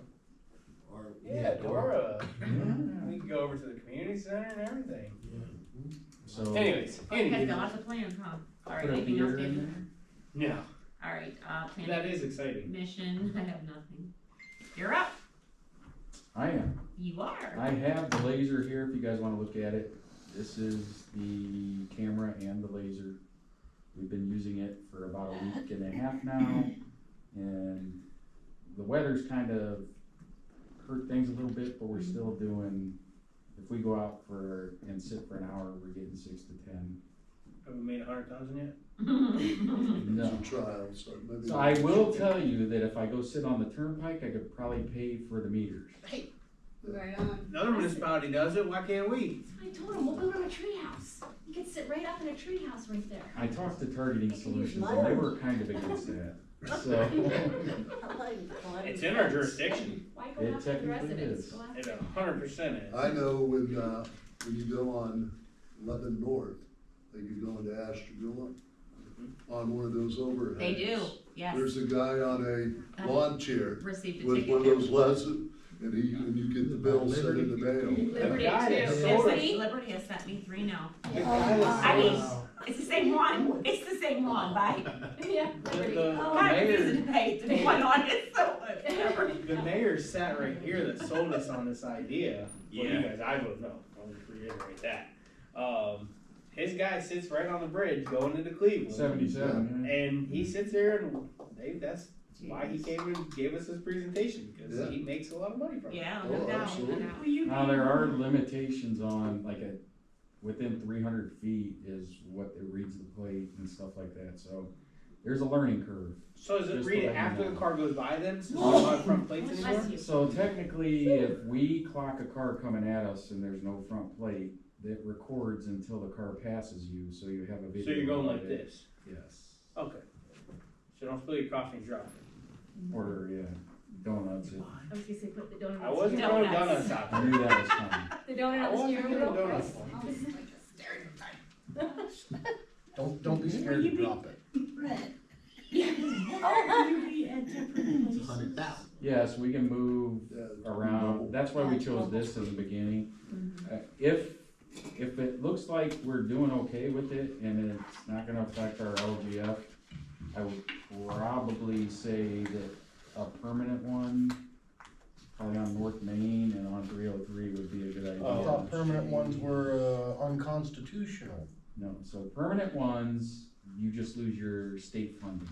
Or, Yeah, Dora. We can go over to the community center and everything. So. Anyways, Oh, you guys got lots of plans, huh? Alright, Put a anything else, beer in David? no, Alright, that planning is exciting. mission, I have nothing. You're up. I am. You are. I have the laser here if you guys wanna look at it. This is the camera and the laser. We've been using it for about a week and a half now. And the weather's kind of hurt things a little bit, but we're still doing, if we go out and sit for an hour, we're getting 6 to 10. Have we made 100,000 yet? No. Some trials, so maybe. So I will tell you that if I go sit on the turnpike, I could probably pay for the meters. Right on. Another municipality does it, why can't we? I told him, we'll build him a treehouse. You can sit right up in a treehouse right there. I talked to Targeting Solutions and they were kind of against that, so. It's in our jurisdiction. Why go It after the technically residents? is. Go after- It 100% is. I know when you go on Lebanon North, like you go into Ashtabula, on one of those overheads. They do, yes. There's a guy on a lawn chair Received a with ticket. one of those lessons, and you get the bill sent in the mail. Liberty guy too. that sold Liberty, Liberty has sent me 3 now. The guy that I mean, sold it's the same one, it's the same one, right? Yeah, us- Liberty. the I'm refusing mayor, to pay, to be quite honest, so whatever. the mayor sat right here that sold us on this idea. Well, you Yeah. guys, I don't know, I'll just reiterate that. His guy sits right on the bridge going into Cleveland. 77, yeah. And he sits there and that's why he came and gave us this presentation, because Yeah. he makes a lot of money from it. Yeah, Oh, no doubt, no absolutely. doubt. Now, there are limitations on, like, within 300 feet is what it reads the plate and stuff like that, so there's a learning curve. So does it Just read to it let you after know. the car goes by then, since we don't have front plates Bless anymore? you. So technically, if we clock a car coming at us and there's no front plate, it records until the car passes you, so you have a video. So you're going of like it. this? Yes, Okay. So don't spill your coffee and drop it. or, yeah, donuts. I was gonna say, put the donut. I wasn't throwing Donuts. donuts out I there. knew that was coming. The donut I on the wasn't steering doing wheel. donuts. Don't be scared to drop it. You be at different It's places. 100,000. Yes, we can move Yeah. around, that's why we chose this in the beginning. If it looks like we're doing okay with it and it's not gonna affect our LGF, I would probably say that a permanent one, probably on North Main and on 303 would be a good idea. thought permanent ones were unconstitutional. No, so permanent ones, you just lose your state funding,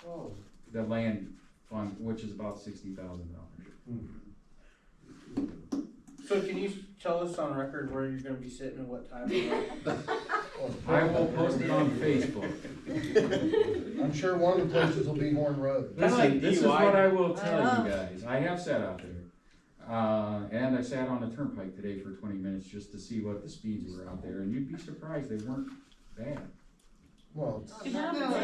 Oh. the land fund, which is about $60,000. So can you tell us on record where you're gonna be sitting and what time? I will post it on Facebook. I'm sure one of the places will be Horn Road. Kinda like Listen, this is DUI. what I will tell you guys, I have sat out there. And I sat on the turnpike today for 20 minutes just to see what the speeds were out there, and you'd be surprised they weren't bad. Well, It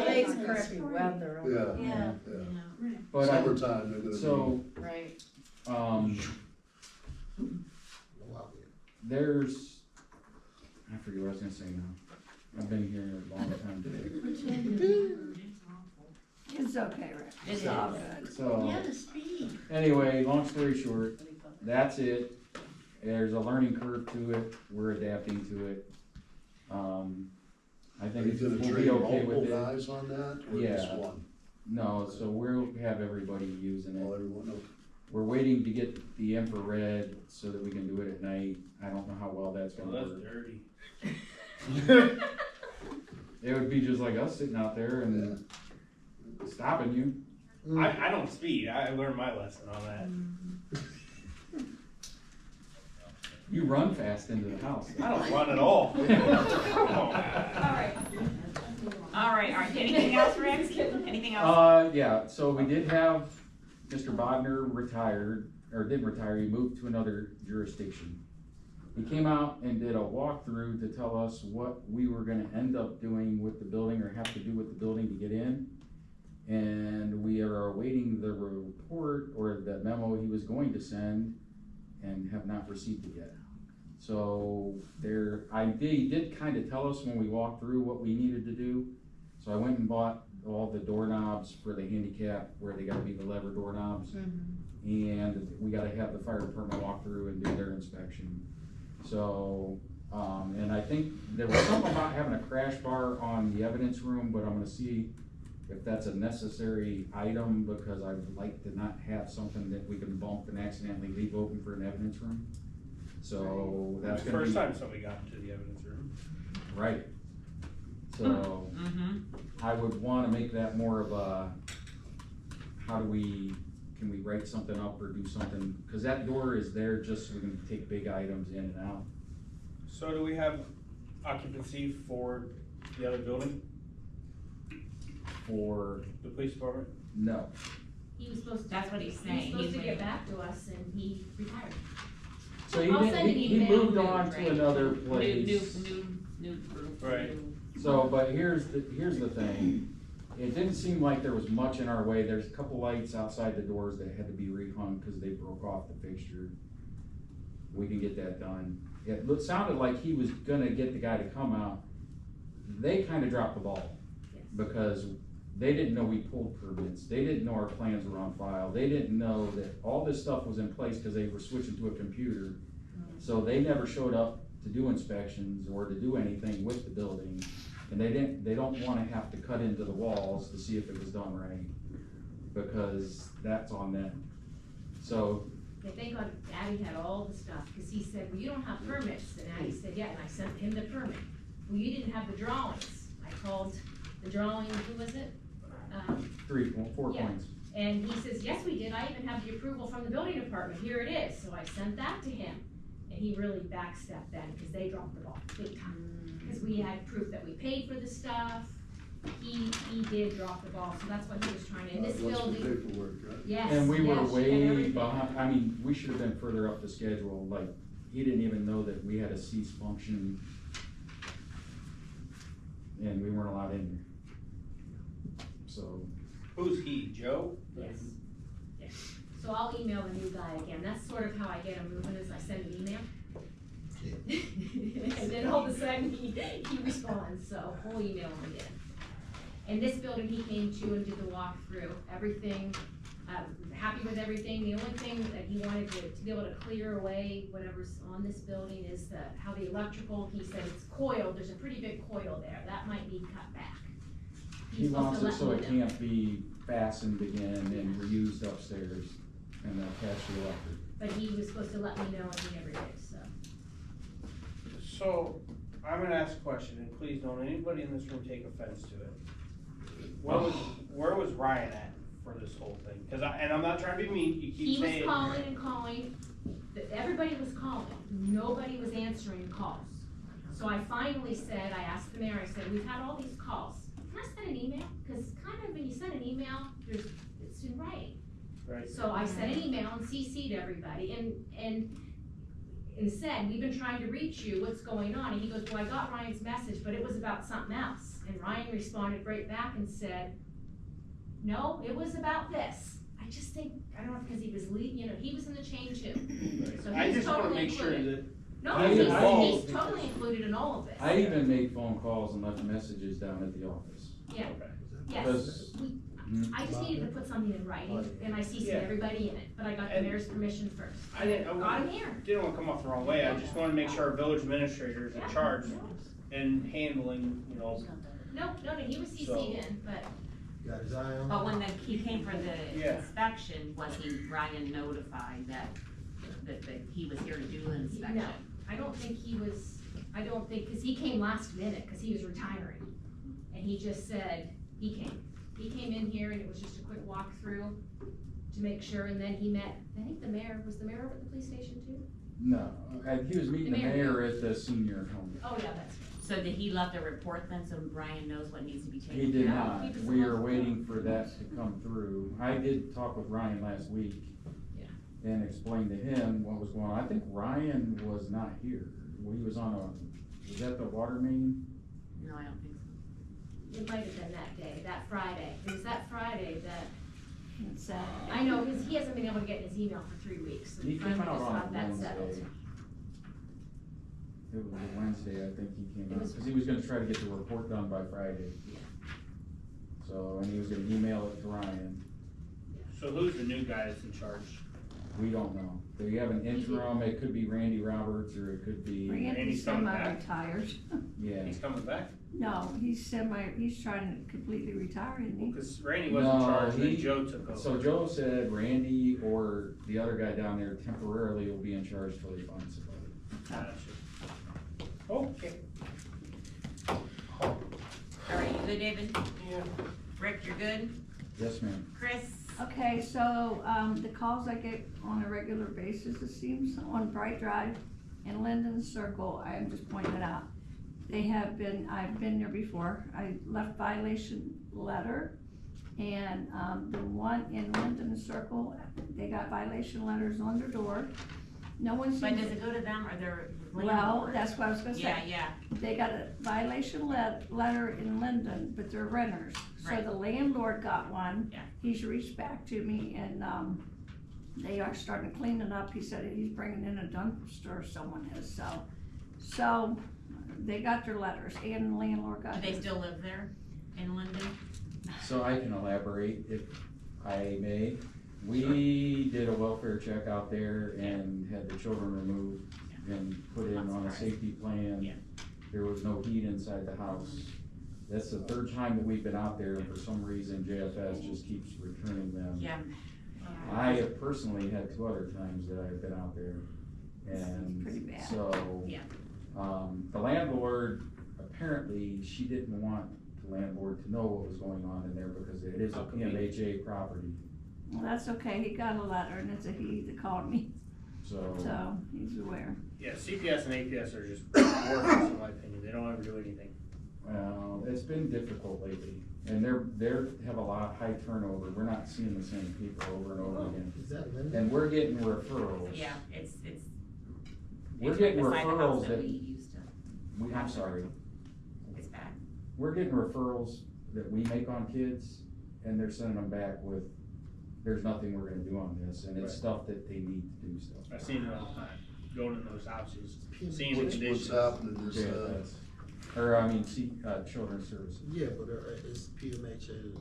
takes crappy weather. Yeah. Yeah. Yeah. But Summertime, they're gonna be. so, Right. there's, I forget what I was gonna say now. I've been here a long time today. It's okay, Rick. It's all good. So, Yeah, the speed. anyway, long story short, that's it. There's a learning curve to it, we're adapting to it. I Are think you it's, gonna we'll be train okay multiple with it. guys on that, or Yeah. just one? No, so we'll have everybody using Oh, it. everyone, okay. We're waiting to get the infrared so that we can do it at night. I don't know how well that's Well, gonna that's work. dirty. It would be just like us sitting out there and stopping you. I don't speed, I learned my lesson on that. You run fast into the house. I don't run at all. Come on. All right, anything else, Rex? Anything else? Yeah, so we did have Mr. Bodner retired, or didn't retire, he moved to another jurisdiction. He came out and did a walkthrough to tell us what we were gonna end up doing with the building or have to do with the building to get in. And we are awaiting the report or the memo he was going to send and have not received it yet. So he did kind of tell us when we walked through what we needed to do. So I went and bought all the doorknobs for the handicap where they gotta be the lever doorknobs. And we gotta have the fire department walk through and do their inspection. So, and I think there was something about having a crash bar on the evidence room, but I'm gonna see if that's a necessary item, because I would like to not have something that we can bump and accidentally leave open for an evidence room. So that's The gonna be. first time somebody got into the evidence room. Right. So, I would wanna make that more of a, can we write something up or do something? Cause that door is there just so we can take big items in and out. So do we have occupancy for the other building, For, the police department? no. He was supposed to. That's what he's He saying. was supposed He's to get waiting. back to us and he retired. So I'll send an he email. moved on to Right. another place. New group. Right. So, but here's the thing, it didn't seem like there was much in our way, there's a couple lights outside the doors that had to be rehung because they broke off the fixture. We can get that done. It sounded like he was gonna get the guy to come out. They kinda dropped the ball, because they didn't know we pulled permits, they didn't know our plans were on file, they didn't know that all this stuff was in place because they were switching to a computer. So they never showed up to do inspections or to do anything with the building, and they don't wanna have to cut into the walls to see if it was done right, because that's on them. So, They thank God Daddy had all the stuff, cause he said, well, you don't have permits, and Addie said, yeah, and I sent him the permit. Well, you didn't have the drawings, I called the drawing, who was it? 4 Yeah. points. And he says, yes, we did, I even have the approval from the building department, here it is, so I sent that to him. And he really backstepped then, cause they dropped the ball big time, cause we had proof that we paid for the stuff. He did drop the ball, so that's what he was trying to, in this What's the building, paperwork, right? yes, And we were yes, she had way everything. behind, I mean, we should have been further up the schedule, like, he didn't even know that we had a cease function. And we weren't allowed in there. So, Who's he, Joe? Yes, yes. So I'll email the new guy again. That's sort of how I get him moving, is I send an email. And then all of a sudden, he responds, so we'll email him again. And this building, he came to and did the walkthrough, everything, happy with everything. The only thing that he wanted to be able to clear away whatever's on this building is how the electrical, he said it's coiled, there's a pretty big coil there, that might be cut back. he He's supposed wants to it let so me it know. can't be fastened again and reused upstairs and attached to the electric. But he was supposed to let me know and he never did, so. So, I'm gonna ask a question, and please don't anybody in this room take offense to it. Where was Ryan at for this whole thing? And I'm not trying to be mean, you keep He was saying. calling and calling, everybody was calling, nobody was answering calls. So I finally said, I asked the mayor, I said, we've had all these calls, can I send an email? Cause kind of when you send an email, it's in writing. Right. So I sent an email and CC'd everybody and said, we've been trying to reach you, what's going on? And he goes, well, I got Ryan's message, but it was about something else. And Ryan responded right back and said, no, it was about this. I just think, I don't know, because he was he was in the chain too. So I he's just wanna totally make sure included. that. No, I- he's I- totally included in all of this. I even made phone calls and left messages down at the office. Yeah, Okay. yes. Because- I just needed to put something in writing, and I CC'd Yeah. everybody in it, but I got the And- mayor's permission first. I didn't Got him here. wanna come off the wrong way, I just wanna make sure our village administrator is in Yeah. charge and handling, No, he was So- CC'd in, but Got his eye on. But when he came for the Yeah. inspection, was Ryan notified that he was here to do an inspection? no, I don't think, cause he came last minute, cause he was retiring. And he just said, he came in here and it was just a quick walkthrough to make sure, and then he met, I think was the mayor over at the police station too? No, he was meeting the The mayor. mayor at the senior home. Oh, yeah, that's right. So did he left a report then, so Brian knows what needs to be taken? He did Yeah, not, he was we are supposed to. waiting for that to come through. I did talk with Ryan last week. Yeah. And explained to him what was going on. I think Ryan was not here. He was was that the water main? No, I don't think so. It might have been that day, that Friday. It was that Friday that, It's, I know, cause he hasn't been able to get his email for 3 weeks. So He came finally out just on got that settled. Wednesday. It was a Wednesday, I think he came It out, was- cause he was gonna try to get the report done by Friday. So, and he was gonna email it to Ryan. So who's the new guy that's in charge? We don't know. They have an interim, it could be Randy Roberts, or it could be, Randy's coming back? semi-retired. yeah. He's coming back? No, he's trying to completely retire, isn't he? Cause Randy was in No, charge, and then he- Joe took over. So Joe said Randy or the other guy down there temporarily will be in charge till he finds somebody. Gotcha. Okay. All right, you good, David? Yeah. Rick, you're good? Yes, ma'am. Chris? Okay, so, the calls I get on a regular basis, it seems, on Bright Drive and Linden Circle, I am just pointing it out. I've been there before, I left violation letter, and, the one in Linden Circle, they got violation letters on their door. No one seems. But does it go to them or their Well, landlord? that's what I was gonna say. Yeah. They got a violation letter in Linden, but they're renters. So Right. the landlord got one. Yeah. He's reached back to me and, they are starting to clean it up. He said he's bringing in a dumpster, someone is, so they got their letters and the landlord got Do they his. still live there in Linden? So I can elaborate if I may. We did a welfare check out there and had the children removed and put in on a safety plan. Yeah. There was no heat inside the house. That's the third time that we've been out there, and for some reason JFS just keeps returning them. Yeah. I have personally had 2 other times that I've been out there, and Pretty bad. so. Yeah. The landlord, apparently, she didn't want the landlord to know what was going on in there because it is a How come he- PMHA property, Well, that's okay. He got a letter and it's a he that called me, so. so he's aware. Yeah, CPS and APS are just worthless in my opinion, they don't ever do anything. Well, it's been difficult lately, and have a lot of high turnover, we're not seeing the same people over and over again. Is that Linda? And we're getting referrals. Yeah, it's. We're it's right getting beside the house referrals that, we used to. I'm sorry, It's bad. we're getting referrals that we make on kids, and they're sending them back with, there's nothing we're gonna do on this, and it's Right. stuff that they need to do stuff. I've seen it all the time, going in those houses, seeing the What's conditions. happening is, JFS. Or, I mean, Children's Services. Yeah, but it's PMHA.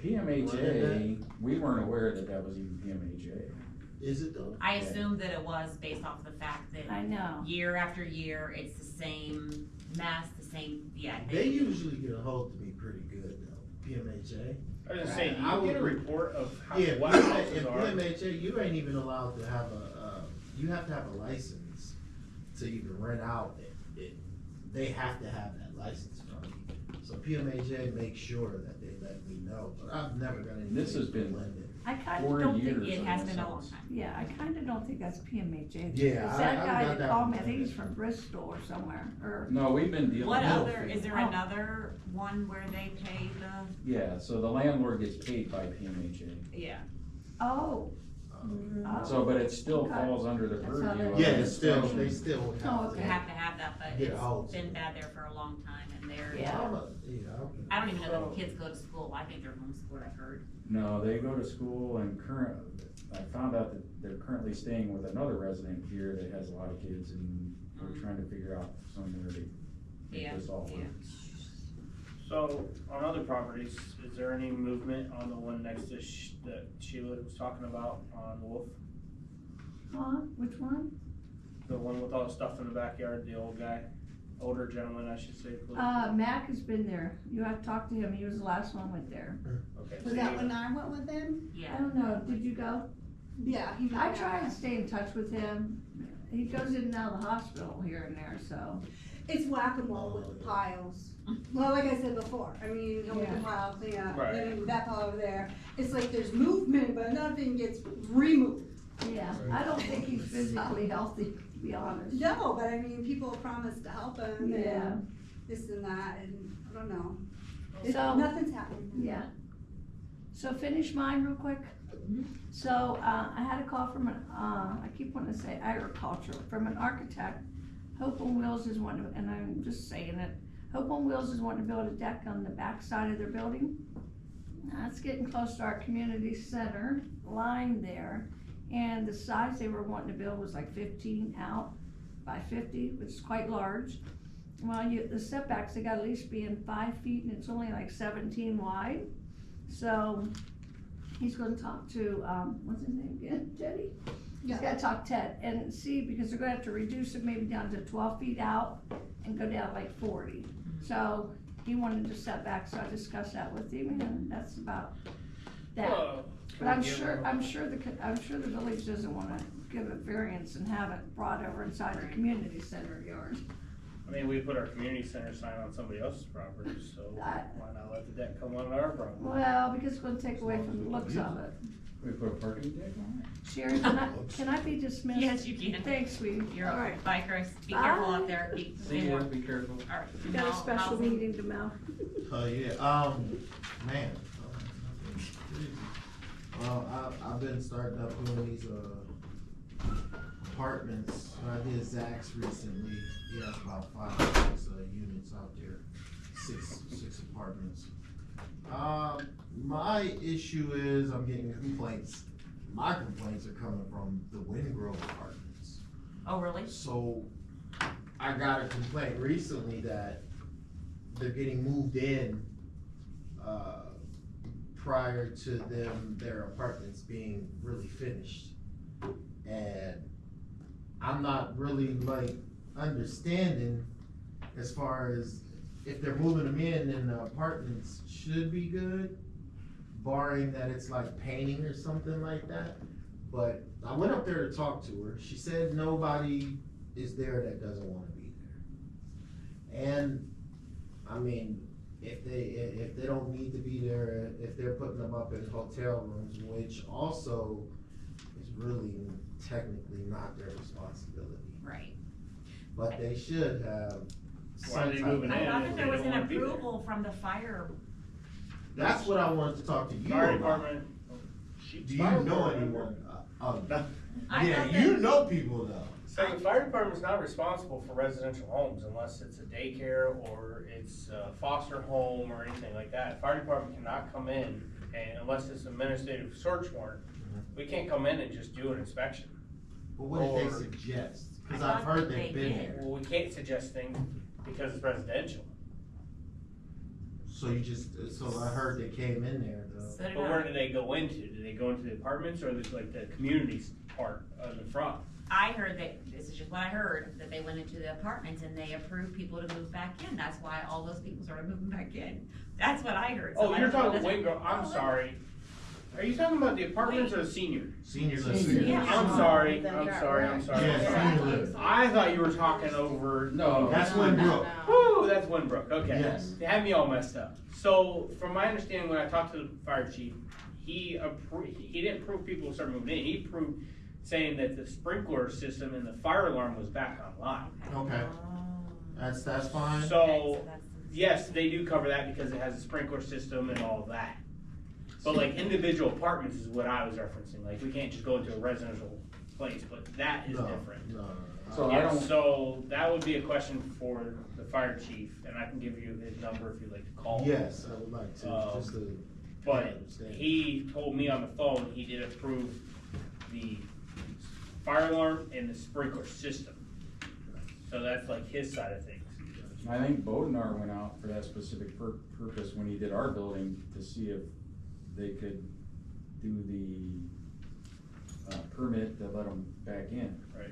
PMHA, we weren't aware that that was even PMHA. Is it though? I assumed that it was based off the fact that I know. year after year, it's the same mess, the same, yeah. They usually get a hold of me pretty good though, PMHA. I was just saying, do I you get a would- report of how, Yeah, what in houses are? PMHA, you ain't even allowed to have you have to have a license to even rent out they have to have that license from me. So PMHA makes sure that they let me know, but I've never got any. This has been I kinda 4 don't years. think, It has been a long time. yeah, I kinda don't think that's PMHA. Yeah, It's I that guy got that that called me, from I think he's him. from Bristol or somewhere, or, No, we've been dealing What with. other, is there Oh. another one where they pay the, Yeah, so the landlord gets paid by PMHA. yeah, oh. Oh. So, but it still Okay. falls under the That's how purview they- of. Yeah, it's still, inspection. they still Oh, have you okay. have to have that, but Yeah, I'll- it's been bad there for a long time and they're, Yeah. I don't even know that the kids go to school, I think they're homeschooled, I've heard. No, they go to school and I found out that they're currently staying with another resident here that has a lot of kids and we're trying to figure out somewhere to make Yeah, this all yeah. work. So, on other properties, is there any movement on the one next to that Sheila was talking about on Wolf? Huh, which one? The one with all the stuff in the backyard, the old guy, older gentleman, I should say, please. Mac has been there, you have to talk to him, he was the last one went there. Okay. Was so that you- when I went with him? I Yeah, don't know, did you go? Yeah, he. I try and stay in touch with him, he goes in and out of the hospital here and there, so. It's whack-a-mole with the piles. Well, like I said before, I mean, you know, with the Yeah. piles, yeah, Right. and then that pile over there, it's like there's movement, but nothing gets removed. Yeah, I don't think he's physically healthy, to be honest. No, but I mean, people promise to help him Yeah. and this and that, and I don't know. It's, So- nothing's happening. Yeah. So finish mine real quick. So, I had a call from an, I keep wanting to say agricultural, from an architect. Hope on Wheels is wanting, and I'm just saying it, Hope on Wheels is wanting to build a deck on the back side of their building. That's getting close to our community center line there. And the size they were wanting to build was like 15 out by 50, which is quite large. Well, the setbacks, they gotta at least be in 5 feet and it's only like 17 wide. So, he's gonna talk to, what's his name again, Teddy? He's Yeah. gotta talk Ted and see, because they're gonna have to reduce it maybe down to 12 feet out and go down like 40. So, he wanted to setback, so I discussed that with him and that's about that. But I'm sure the village doesn't wanna give a variance and have it brought over inside the community center of yours. I mean, we put our community center sign on somebody else's property, so I- why not let the deck come on our property? Well, because it's gonna take away from the looks of it. We put a parking deck on it? Sherry, can I be dismissed? yes, you can. Thanks, sweetie. You're All all right. right, bye Chris, be careful Bye. out there, be, See ya, be careful. alright. We got a special meeting tomorrow. Man. Well, I've been starting up doing these, apartments. I did Zach's recently. He has about 5 or 6 units out there. Six apartments. My issue is I'm getting complaints. My complaints are coming from the Windgrove apartments. Oh, really? So, I got a complaint recently that they're getting moved in, prior to their apartments being really finished. And I'm not really like understanding as far as if they're moving them in, then the apartments should be good, barring that it's like painting or something like that. But I went up there to talk to her. She said nobody is there that doesn't wanna be there. And, I mean, if they don't need to be there, if they're putting them up in hotel rooms, which also is really technically not their responsibility. Right. But they should have Why are they some type moving of- I in thought if that they there was don't an wanna be there? approval from the fire. That's what I wanted to talk to you Fire about. department. Do you know anyone? I Yeah, thought you that- know people though. So the fire department's not responsible for residential homes unless it's a daycare or it's a foster home or anything like that. Fire department cannot come in and unless it's administrative search warrant, we can't come in and just do an inspection. But what did they Or- suggest? Cause I I've thought heard they they've been did. there. Well, we can't suggest things because it's residential. So I heard they came in there though. So did But where I. do they go into? Do they go into the apartments or is like the community part of the front? I heard that, this is just what I heard, that they went into the apartments and they approved people to move back in. That's why all those people started moving back in. That's what I heard. So Oh, I you're don't know talking if that's- Wingrove, I'm Oh, sorry. Are you talking about the apartments or the senior? Senior Senior. living. Yeah. I'm sorry, Then I'm you're sorry, right. I'm sorry. Yeah, senior living. I thought you were talking over. No. That's Windbrook. Woo, that's Windbrook, okay. Yes. They had me all messed up. So, from my understanding, when I talked to the fire chief, he didn't prove people started moving in. He proved saying that the sprinkler system and the fire alarm was back online. Okay, that's fine. So, yes, they do cover that because it has a sprinkler system and all of that. But like individual apartments is what I was referencing. Like, we can't just go into a residential place, but that is No, different. no. So I Yeah, don't, so that would be a question for the fire chief, and I can give you his number if you'd like to call him. Yes, I would like to, just to. But understand. he told me on the phone, he did approve the fire alarm and the sprinkler system. So that's like his side of things. I think Bodnar went out for that specific purpose when he did our building to see if they could do the permit to let them back in. Right.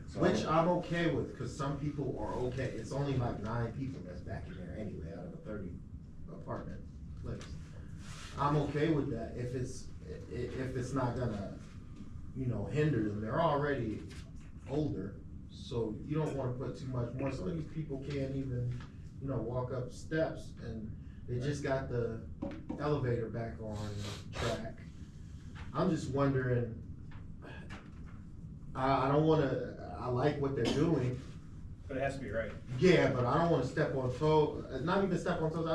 So- Which I'm okay with, cause some people are okay, it's only like 9 people that's back in there anyway, out of a 30 apartment place. I'm okay with that, if it's not gonna, hinder them, they're already older, so you don't wanna put too much more, some of these people can't even, walk up steps, and they just got the elevator back on track. I'm just wondering, I don't wanna, I like what they're doing. But it has to be right. Yeah, but I don't wanna step on toes, not even step on toes,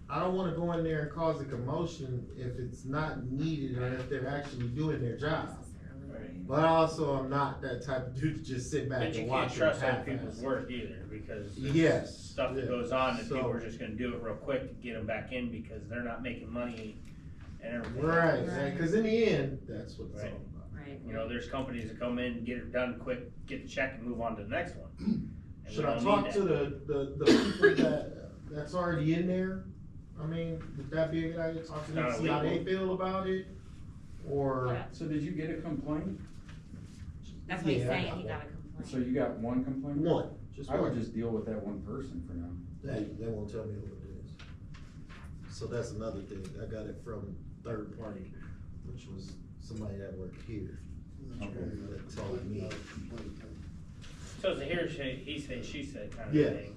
I don't wanna go in there and cause a commotion if it's not needed or if they're actually doing their job. Right. But also, I'm not that type of dude to just sit back But you and can't watch them trust other half-ass. people's work either, because there's Yes, stuff that yeah. goes on that So- people are just gonna do it real quick to get them back in because they're not making money and everything. Right, right, cause in the end, that's what it's all Right. about. Right. You know, there's companies that come in, get it done quick, get the check and move on to the next one. And we Should I don't talk need to that. the people that's already in there? I mean, would that be a good idea, talk to them, Not see how they illegal. feel about it? Or, Yeah. So did you get a complaint? That's what he's Yeah, I saying, got he got a So complaint. you got one complaint? one, just I would one. just deal with that one person for now. They won't tell me who it is. So that's another thing, I got it from third party, which was somebody that worked here. Okay. That told me. So it's a he said, she said kind of Yeah. thing.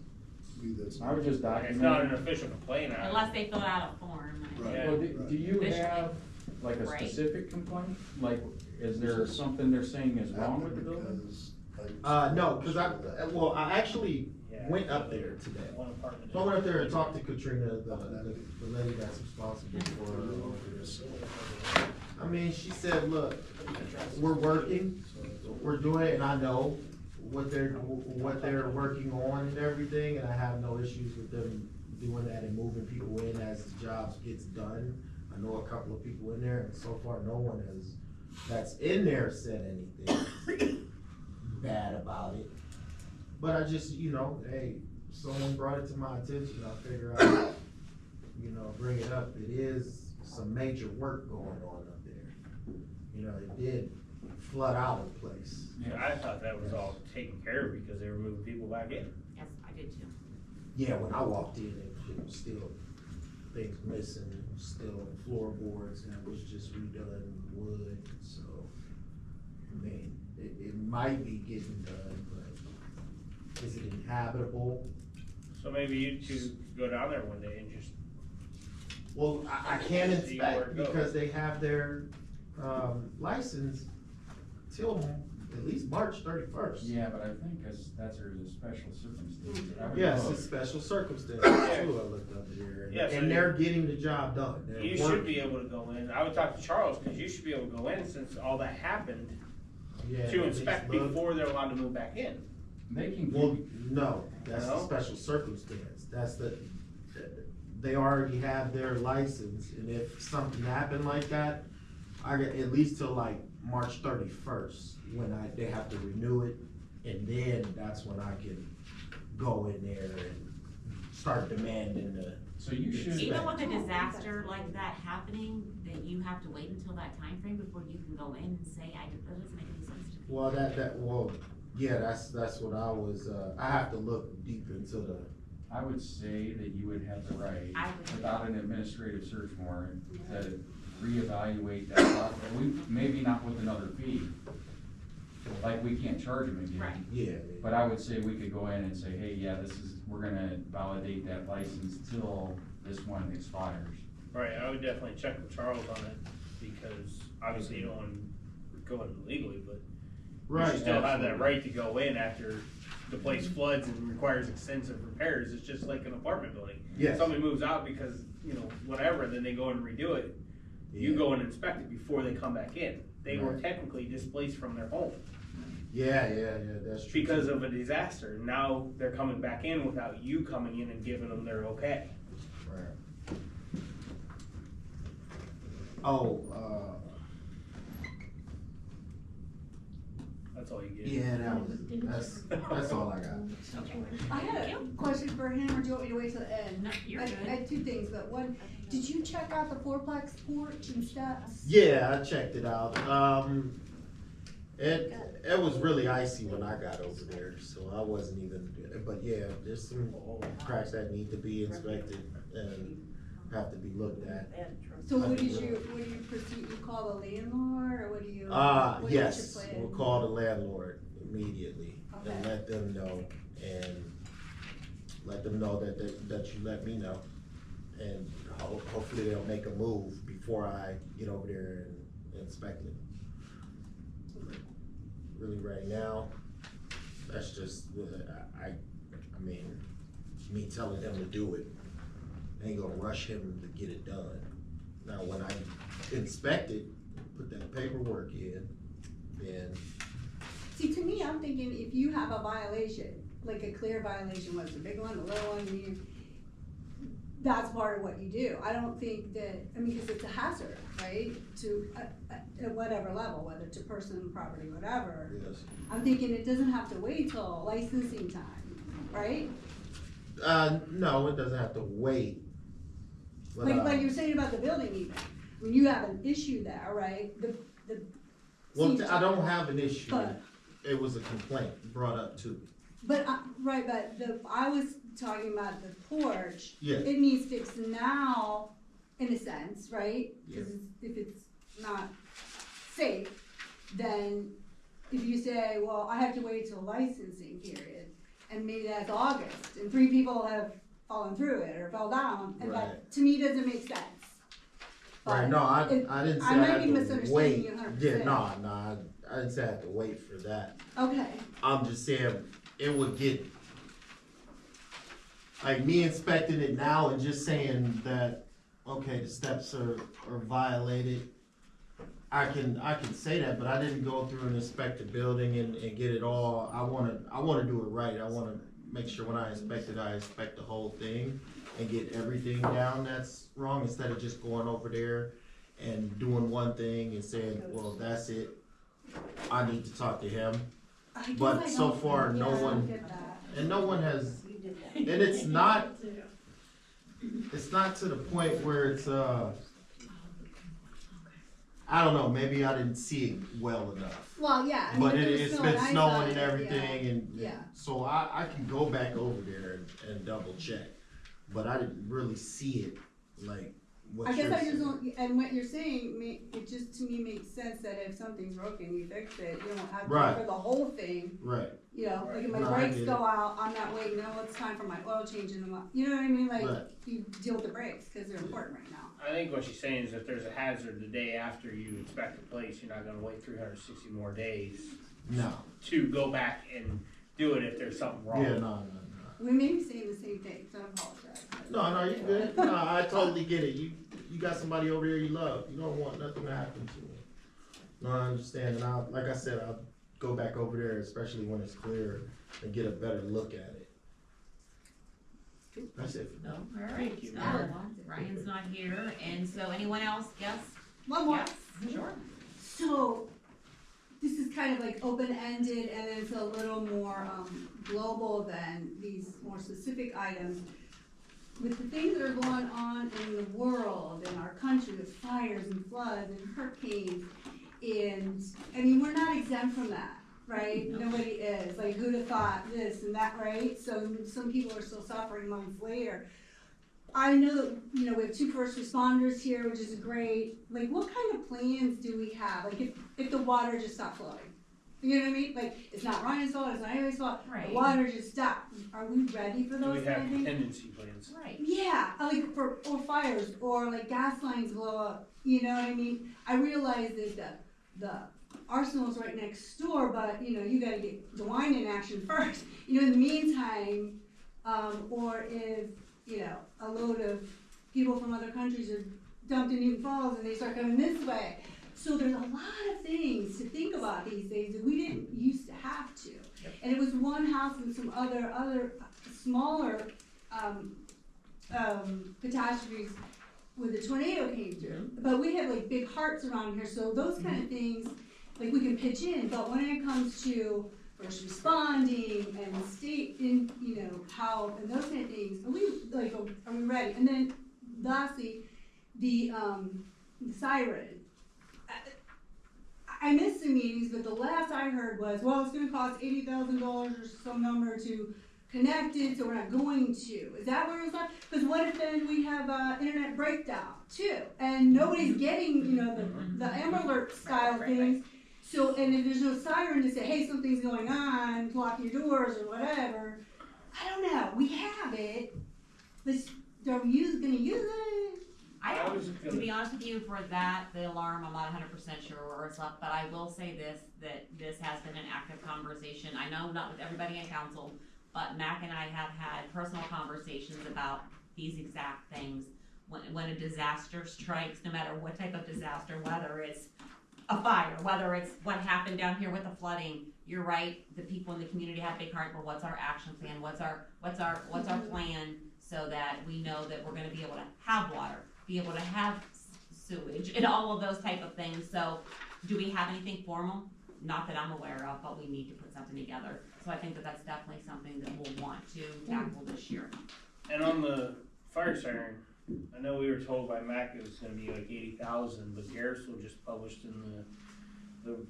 I would just It's document. not an official complaint. Unless they fill out a form. Right. Yeah. Well, do you Officially. have like a Right. specific complaint? Like, is there something they're saying is wrong with the building? No, cause I actually Yeah. went up there today. One apartment. So I went up there and talked to Katrina, the lady that's responsible for all this. I mean, she said, look, we're working, we're doing it, and I know what they're working on and everything, and I have no issues with them doing that and moving people in as the job gets done. I know a couple of people in there, and so far, no one that's in there said anything bad about it. But I just, hey, someone brought it to my attention, I figure out, bring it up. It is some major work going on up there. It did flood out a place. Yeah, I thought that was all taken care of because they were moving people back in. Yes, I did too. Yeah, when I walked in, it was still things missing, still floorboards, and it was just redone wood, so, I mean, it might be getting done, but is it inhabitable? So maybe you two go down there one day and just, Well, I can't See where inspect it goes. because they have their, license till at least March 31st. Yeah, but I think that's a special circumstance. I would Yes, know. it's special circumstances too, I looked up here, Yeah, so and they're getting the job done. They're you should working. be able to go in. I would talk to Charles because you should be able to go in since all that happened Yeah, to at least inspect look. before they're allowed to move back in. They can Well, give, no, that's the No? special circumstance, they already have their license, and if something happened like that, I get at least till like March 31st, when they have to renew it, and then that's when I can go in there and start demanding the. so you should. Even with a disaster like that happening, that you have to wait until that time frame before you can go in and say, that doesn't make any sense to me. Well, yeah, that's what I was, I have to look deep into the. I would say that you would have the right, I would- without an administrative search warrant, to reevaluate that, and we, maybe not with another fee. Like, we can't charge them again. Right. Yeah. But I would say we could go in and say, hey, yeah, we're gonna validate that license till this one expires. Right, I would definitely check with Charles on it, because obviously you don't want to go in illegally, but you Right. should still have that absolutely. right to go in after the place floods and requires extensive repairs. It's just like an apartment building. Yes. Somebody moves out because, you know, whatever, then they go and redo it. You Yeah. go and inspect it before they come back in. They were Right. technically displaced from their home Yeah, that's true. because of a disaster. Now they're coming back in without you coming in and giving them their okay. Right. Oh, That's all you get. yeah, that's all I got. I had a question for him, or do you want me to wait till the end? No, you're I good. had two things, but one, did you check out the fourplex porch and steps? Yeah, I checked it out. It was really icy when I got over there, so I wasn't even, but yeah, there's some cracks that need to be inspected and have to be looked at. So what did you proceed, you call the landlord, or what do you? what is Yes, your plan? we'll call the landlord immediately and Okay. let them know, and let them know that you let me know. And hopefully they'll make a move before I get over there and inspect it. Really, right now, that's just, I mean, me telling him to do it, ain't gonna rush him to get it done. Now, when I inspect it, put that paperwork in, then, See, to me, I'm thinking if you have a violation, like a clear violation, whether it's a big one, a little one, that's part of what you do. I don't think that, I mean, cause it's a hazard, right? To, at whatever level, whether to person, property, whatever. yes. I'm thinking it doesn't have to wait till licensing time, right? No, it doesn't have to wait. But, Like you're saying about the building even, when you have an issue there, right? well, seems I don't to- have an issue. But- It was a complaint brought up to me. But, right, but I was talking about the porch. Yeah. It needs fixed now, in a sense, right? Yeah. 'Cause if it's not safe, then if you say, well, I have to wait till licensing period, and maybe that's August, and 3 people have fallen through it or fell down, and that, Right. to me, doesn't make sense. Right, But no, I it- didn't say I I might had be to misunderstanding wait. you 100%. Yeah, no, I didn't say I had to wait for that. Okay, I'm just saying, it would get, like me inspecting it now and just saying that, okay, the steps are violated. I can say that, but I didn't go through and inspect the building and get it all. I wanna do it right. I wanna make sure when I inspect it, I inspect the whole thing and get everything down that's wrong, instead of just going over there and doing one thing and saying, well, that's it. I need to talk to him. I guess But I so don't- far, no yeah, I don't one- get that. And no one has, and it's not to the point where it's, I don't know, maybe I didn't see it well enough. Well, yeah. I mean, But if there was it's snow been and ice snowing on and it, everything, yeah. and Yeah. so I can go back over there and double check. But I didn't really see it like what I you're guess I just saying. don't, and what you're saying, it just to me makes sense that if something's broken, you fix it, you don't have to Right. for the whole thing, Right, you know, like if my No, I brakes get go it. out, I'm not waiting, no, it's time for my oil change in the month, you know what I mean, like, Right. you deal with the brakes, cause they're important right now. I think what she's saying is if there's a hazard the day after you inspect the place, you're not gonna wait 360 more days no, to go back and do it if there's something wrong. yeah, no. We may be saying the same thing, so I apologize. No, you good. No, I totally get it. You got somebody over there you love. You don't want nothing to happen to them. No, I understand. And like I said, I'll go back over there, especially when it's clear, and get a better look at it. That's it. No, all right. Thank you. Well, Ryan's not here, and so anyone else? Yes? One more. Yes, sure. So, this is kind of like open-ended and it's a little more, global than these more specific items. With the things that are going on in the world, in our country, with fires and floods and hurricanes, and, I mean, we're not exempt from that, right? Nobody is, like, who'd have thought this and that, right? So, some people are still suffering months later. I know that, you know, we have 2 first responders here, which is great. Like, what kind of plans do we have? Like, if the water just stopped flowing? You know what I mean? Like, it's not Ryan's fault, it's not anybody's fault, Right. the water just stopped. Are we ready for Do those we kind have of things? contingency plans? Right. Yeah, like or fires, or like gas lines blow up, you know what I mean? I realize that the arsenal's right next door, but, you know, you gotta get DeWine in action first. You know, in the meantime, or if, you know, a load of people from other countries are dumped in Newton Falls and they start coming this way. So there's a lot of things to think about these days that we didn't used to have to. Yep. And it was one house and some other smaller catastrophes when the tornado came through. But we have like big hearts around here, so those kind of things, like we can pitch in, but when it comes to first responding and state in, you know, health and those kind of things, are we ready? And then lastly, the siren. I missed the meetings, but the last I heard was, well, it's gonna cost $80,000 or some number to connect it, so we're not going to. Is that where it's at? Because what if then we have internet breakdown too, and nobody's getting, you know, the Amber Alert style things. So, and if there's no siren to say, hey, something's going on, lock your doors or whatever, I don't know. We have it. Are we gonna use it? To be honest with you, for that, the alarm, I'm not 100% sure where it's left, but I will say this, that this has been an active conversation. I know not with everybody in council, but Mac and I have had personal conversations about these exact things. When a disaster strikes, no matter what type of disaster, whether it's a fire, whether it's what happened down here with the flooding, you're right, the people in the community have big heart, but what's our action plan? What's our plan so that we know that we're gonna be able to have water, be able to have sewage, and all of those type of things. So do we have anything formal? Not that I'm aware of, but we need to put something together. So I think that that's definitely something that we'll want to tackle this year. And on the fire siren, I know we were told by Mac it was gonna be like 80,000, but Garrettsville just published in the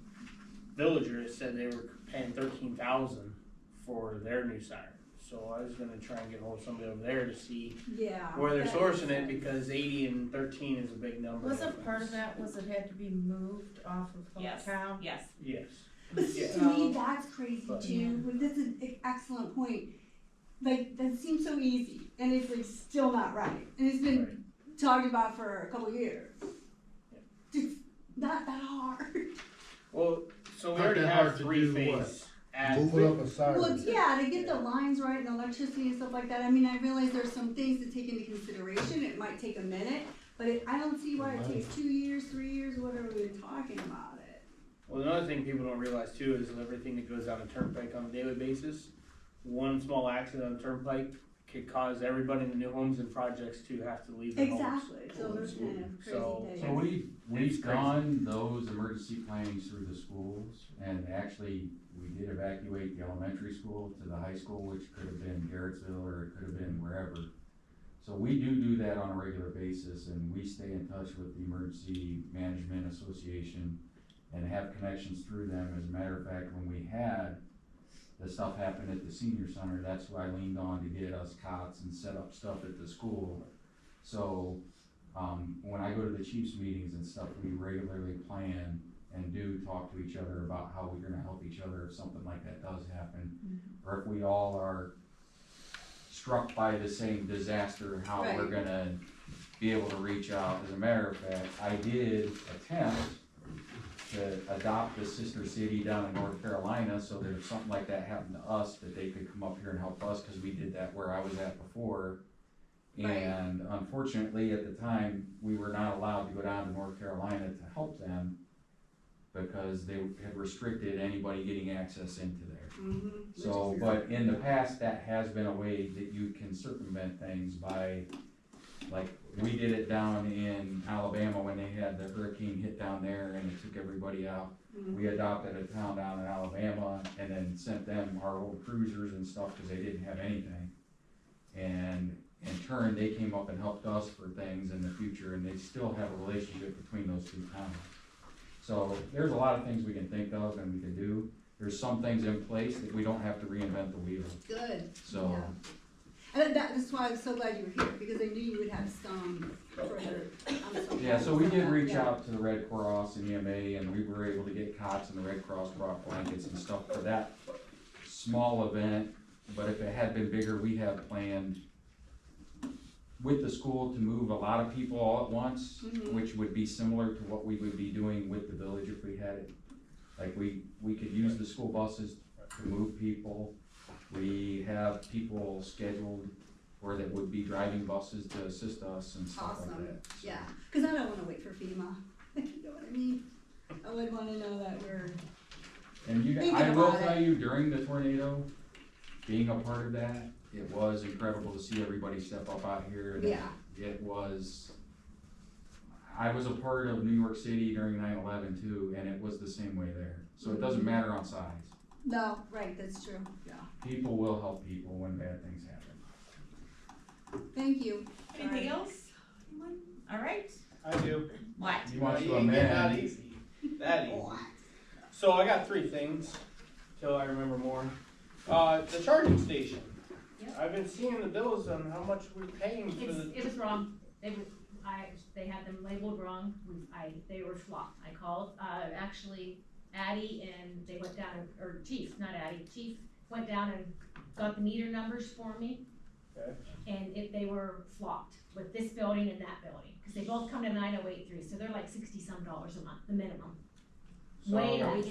Villager, it said they were paying 13,000 for their new siren. So I was gonna try and get hold of somebody over there to see where they're sourcing it, because 80 and 13 is a big number. Wasn't part of that, was it had to be moved off of Yes. hometown? Yes. Yes. But Yeah. to me, that's crazy But- too. But that's an excellent point. Like, that seems so easy, and it's like still not right. And it's been talked about for a couple years. It's not that hard. Well, so we Not already that have hard to 3 do phase. Put up a siren. Well, yeah, to get the lines right and electricity and stuff like that. I mean, I realize there's some things to take into consideration. It might take a minute, but I don't see why it takes 2 years, 3 years, whatever we've been talking about it. Well, another thing people don't realize too is everything that goes down the turnpike on a daily basis. One small accident on the turnpike could cause everybody in the new homes and projects to have to leave their homes. Exactly. So there's kind of crazy So- things. So It's we've crazy. done those emergency plannings through the schools, and actually, we did evacuate the elementary school to the high school, which could have been Garrettsville, or it could have been wherever. So we do that on a regular basis, and we stay in touch with the Emergency Management Association and have connections through them. As a matter of fact, when we had the stuff happen at the senior center, that's who I leaned on to get us cots and set up stuff at the school. So, when I go to the chiefs meetings and stuff, we regularly plan and do talk to each other about how we're gonna help each other if something like that does happen. Or if we all are struck by the same disaster, how we're Right. gonna be able to reach out. As a matter of fact, I did attempt to adopt a sister city down in North Carolina, so that if something like that happened to us, that they could come up here and help us, cause we did that where I was at before. Right. And unfortunately, at the time, we were not allowed to go down to North Carolina to help them, because they had restricted anybody getting access into there. So, but in the past, that has been a way that you can circumvent things by, like, we did it down in Alabama when they had the hurricane hit down there and it took everybody out. We adopted a town down in Alabama and then sent them our old cruisers and stuff, cause they didn't have anything. And in turn, they came up and helped us for things in the future, and they still have a relationship between those two towns. So there's a lot of things we can think of and we can do. There's some things in place that we don't have to reinvent the wheel, Good. so. Yeah. And that's why I'm so glad you were here, because I knew you would have some further, Yeah, so we did reach Yeah. out to the Red Cross and EMA, and we were able to get cots, and the Red Cross brought blankets and stuff for that small event. But if it had been bigger, we have planned with the school to move a lot of people all at once, Mhm. which would be similar to what we would be doing with the village if we had it. Like, we could use the school buses to move people. We have people scheduled where that would be driving buses to assist us and stuff like Awesome. that. So- Yeah, cause I don't wanna wait for FEMA, you know what I mean? I would wanna know that we're, And you, Thinking I will about tell you, during the tornado, being a part of that, it was incredible to see everybody step up out here. And yeah, it was, I was a part of New York City during 9/11 too, and it was the same way there. So it doesn't matter on size. no, right, that's true, yeah. People will help people when bad things happen. Thank you. Anything else? Anyone? All right. I do. What? He wants You to ain't getting that amend. easy. That easy. So I got 3 things, till I remember more. The charging station. Yep. I've been seeing the bills on how much we're paying for the, It was wrong. They had them labeled wrong. They were flopped. I called, actually Addie, and they went down, or Chief, not Addie, Chief went down and got the meter numbers for me. Okay. And they were flopped with this building and that building, cause they both come to 9083, so they're like $60-some a month, the minimum. Way So- less.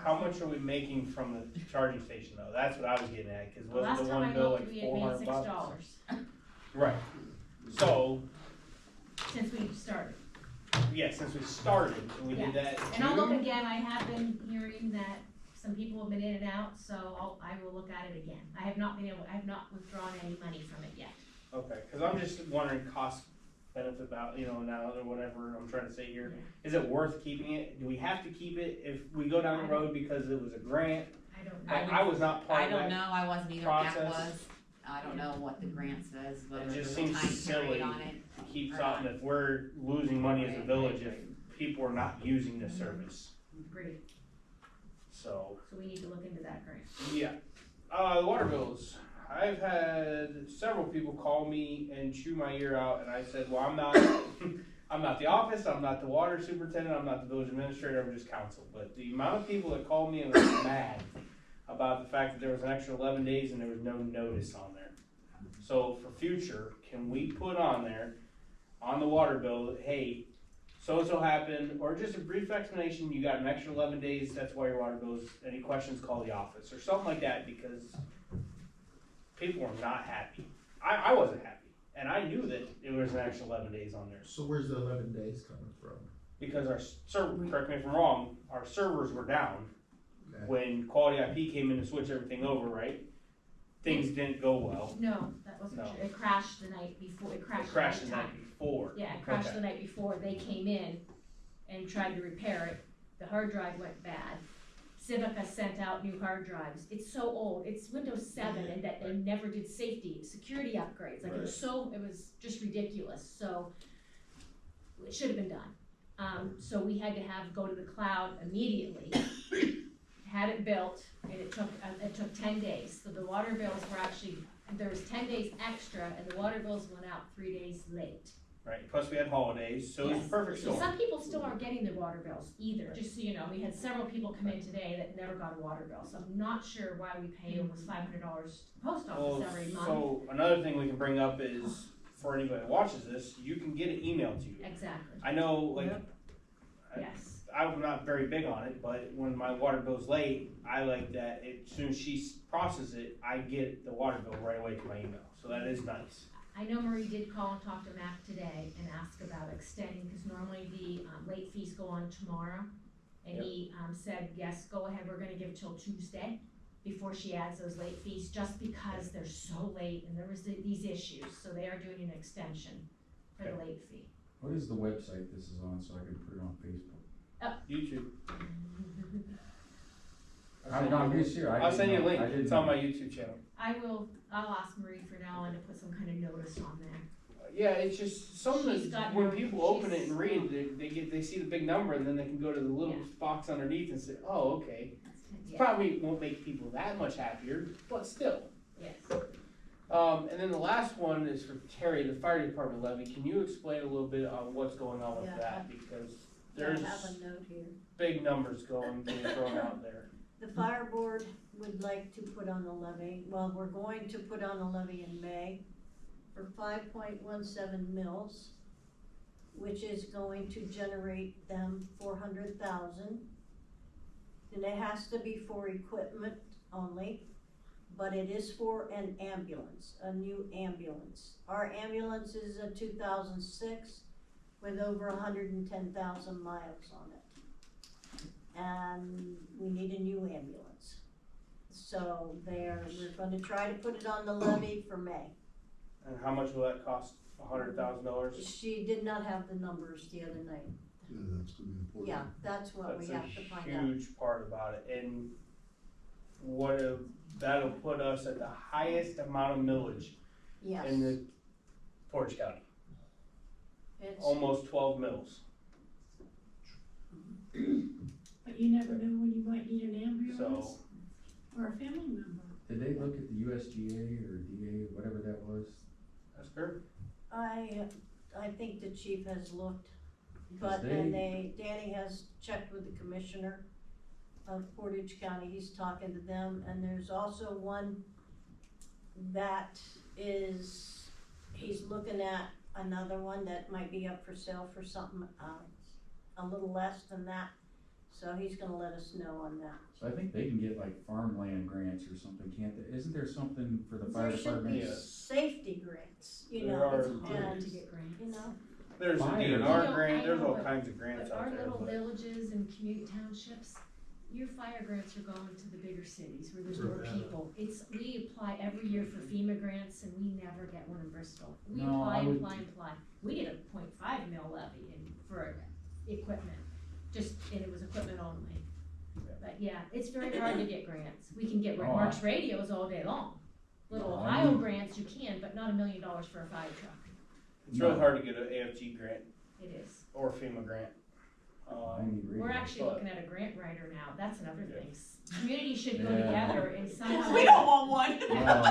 how much are we making from the charging station though? That's what I was getting at, cause The wasn't last the time one I bill looked, like we had made $400? $6 Right. So, since we started. yeah, since we started, and we did that in And I'll look June. again, I have been hearing that some people have been in and out, so I will look at it again. I have not withdrawn any money from it yet. Okay, cause I'm just wondering cost benefit about, now or whatever I'm trying to say here. Is it worth keeping it? Do we have to keep it if we go down the road because it was a grant? I don't know. I was not part I of don't that. know, I wasn't either, Matt process. was. I don't know what the grant says, whether It just there's a seems time silly period on it. to keep something if we're losing money as a village if people are not using the service. Agreed, So, so we need to look into that grant. yeah. The water bills. I've had several people call me and chew my ear out, and I said, well, I'm not, I'm not the office, I'm not the water superintendent, I'm not the village administrator, I'm just council. But the amount of people that called me and were mad about the fact that there was an extra 11 days and there was no notice on there. So for future, can we put on there, on the water bill, hey, so-and-so happened, or just a brief explanation, you got an extra 11 days, that's why your water bill is, any questions, call the office, or something like that, because people were not happy. I wasn't happy, and I knew that it was an extra 11 days on there, So where's the 11 days coming from? because our server, correct me if I'm wrong, our servers were down Okay. when Quality IP came in to switch everything over, right? Things didn't go well. No, that wasn't No. true. It crashed the night before, it It crashed crashed the night night time. before. Yeah, it crashed Okay. the night before. They came in and tried to repair it. The hard drive went bad. Civica sent out new hard drives. It's so old. It's Windows 7 and that they never did security upgrades. Like it was just ridiculous. So it should have been done. So we had to go to the cloud immediately. Had it built, and it took 10 days. So the water bills were actually, there was 10 days extra, and the water bills went out 3 days late. Right, plus we had holidays, so it was Yes. a perfect So storm. some people still aren't getting their water bills either, Right. just so you know. We had several people come in today that never got a water bill, so I'm not sure why we pay almost $500 to the post office every month. So another thing we can bring up is, for anybody that watches this, you can get it emailed to you. Exactly, I know, like, yes. I'm not very big on it, but when my water bill's late, I like that as soon as she processes it, I get the water bill right away to my email, so that is nice. I know Marie did call and talk to Mac today and ask about extending, because normally the late fees go on tomorrow. And Yep. he said, yes, go ahead, we're gonna give till Tuesday before she adds those late fees, just because they're so late and there was these issues, so they are doing an extension for the late fee. What is the website this is on, so I can put it on Facebook? YouTube. I'm just here. I'll send you a link, I didn't it's on know. my YouTube channel. I'll ask Marie for now on to put some kind of notice on there. Yeah, it's just something She's that got when her- people open she's- it and read it, they see the big number and then they can go to the little Yeah. box underneath and say, oh, okay. Yeah. Probably won't make people that much happier, but still. Yes. And then the last one is for Terry, the fire department levy. Can you explain a little bit on what's going on with Yeah, that? Because I there's have a note here. big numbers being thrown out there. The fire board would like to put on a levy, well, we're going to put on a levy in May for 5.17 mils, which is going to generate them 400,000. And it has to be for equipment only, but it is for an ambulance, a new ambulance. Our ambulance is a 2006 with over 110,000 miles on it. And we need a new ambulance. So we're gonna try to put it on the levy for May. And how much will that cost? $100,000? She did not have the numbers the other night. Yeah, that's gonna be important. Yeah, that's what we have to find That's a out. huge part about it, and that'll put us at the highest amount of millage Yes, in the Portage County, it's, almost 12 mils. But you never know when you might need an ambulance So, or a family member. Did they look at the USGA or DA, whatever that was? that's good. I think the chief has looked, Because but then Danny has checked with the commissioner of Portage County, he's talking to them, and there's also one that is, he's looking at another one that might be up for sale for something, a little less than that, so he's gonna let us know on that. So I think they can get like farmland grants or something, can't they? Isn't there something for the fire There should be department? Yeah. safety grants, you There know, are and, Hard to get grants. you know, There's a Fire. DNR You know, grant, I there's know, all but- kinds of grants But out our there, little but villages and community townships, your fire grants are going to the bigger cities where there's more people. We apply every year for FEMA grants and we never get one in Bristol. We No, apply I would- and apply and apply. We get a 0.5 mil levy for equipment, and it was equipment only. Yeah. But yeah, it's very hard to get grants. We can get Oh, Mark's radios all day long. Little No, I Ohio mean- grants you can, but not $1 million for a fire truck. it's really hard to get an AFG grant It is. or a FEMA grant. I need We're radios. actually But- looking at a grant writer now, that's another thing. Communities should go Yeah. together and somehow. We don't want one. Well,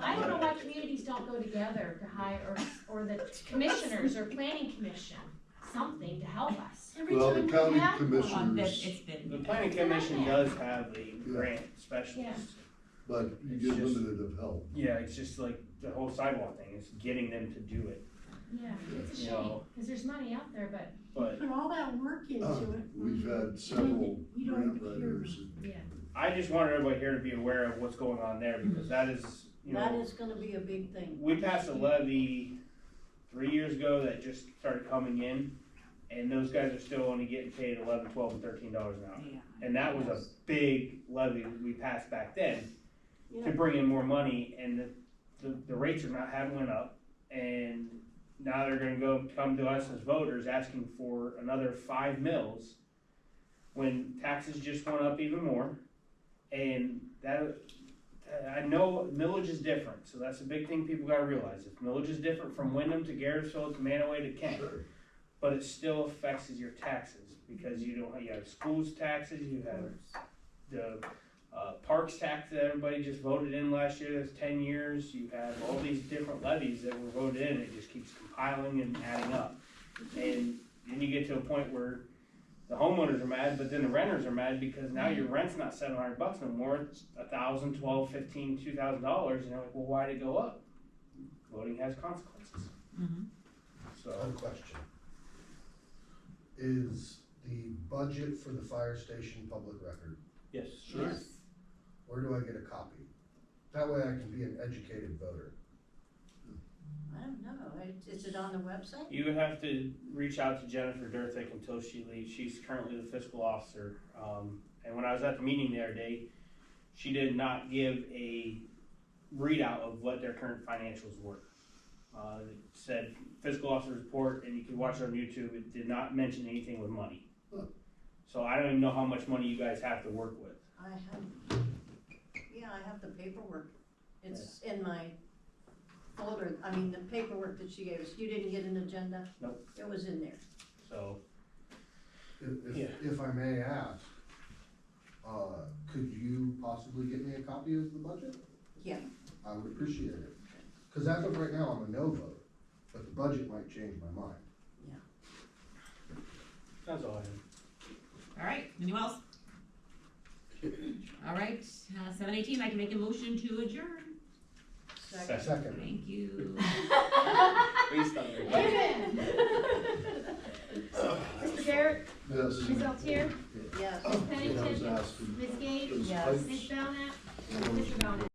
I don't know why communities don't go together to hire, or the commissioners or planning commission, something to help us. Every Well, the time we county have one. commissioners, It's been. The planning commission does have a grant specialist. but you It's get just- limited of help. Yeah, it's just like the whole sidewalk thing, it's getting them to do it, Yeah, it's a You shame, know. cause there's money out there, but, but Put all that work into it. We've had several You don't grant hear writers. yeah. I just want everybody here to be aware of what's going on there, because that is, you that know, is gonna be a big thing. we passed a levy 3 years ago that just started coming in, and those guys are still only getting paid $11, $12, and $13 an hour. And that was a big levy we passed back then You to know, bring in more money, and the rates are not having went up, and now they're gonna come to us as voters asking for another 5 mils when taxes just went up even more. And that, I know millage is different, so that's a big thing people gotta realize. If millage is different from Windham to Garrettsville to Manaway to Kent, but it still affects your taxes, because you have schools taxes, you have the parks tax that everybody just voted in last year, that's 10 years, you have all these different levies that were voted in, it just keeps compiling and adding up. And then you get to a point where the homeowners are mad, but then the renters are mad, because now your rent's not $700 no more, it's $1,000, $1,200, $1,500, $2,000, and they're like, well, why'd it go up? Voting has consequences. So, One question. Is the budget for the fire station public record? yes. yes, Where do I get a copy? That way I can be an educated voter. I don't know, is it on the website? You would have to reach out to Jennifer Durthick until she leaves. She's currently the fiscal officer. And when I was at the meeting the other day, she did not give a readout of what their current financials were. It said fiscal officer report, and you can watch it on YouTube. It did not mention anything with money. So I don't even know how much money you guys have to work with. I have, yeah, I have the paperwork, it's in my folder, I mean, the paperwork that she gave us, you didn't get an agenda? Nope. It was in there. So, Yeah. If I may ask, could you possibly get me a copy of the budget? Yeah. I would appreciate it. Cause as of right now, I'm a no vote, but the budget might change my mind. That's all I have. All right, anyone else? All right, 7:18, I can make a motion to adjourn. Second. Thank you. Please stop it. Mr. Garrett, Yes. Ms. Altier, Yes. Ms. I was Pennington, asking. Ms. Gage, Those Yes. pipes. Ms. Belknap, Mr. Belknap.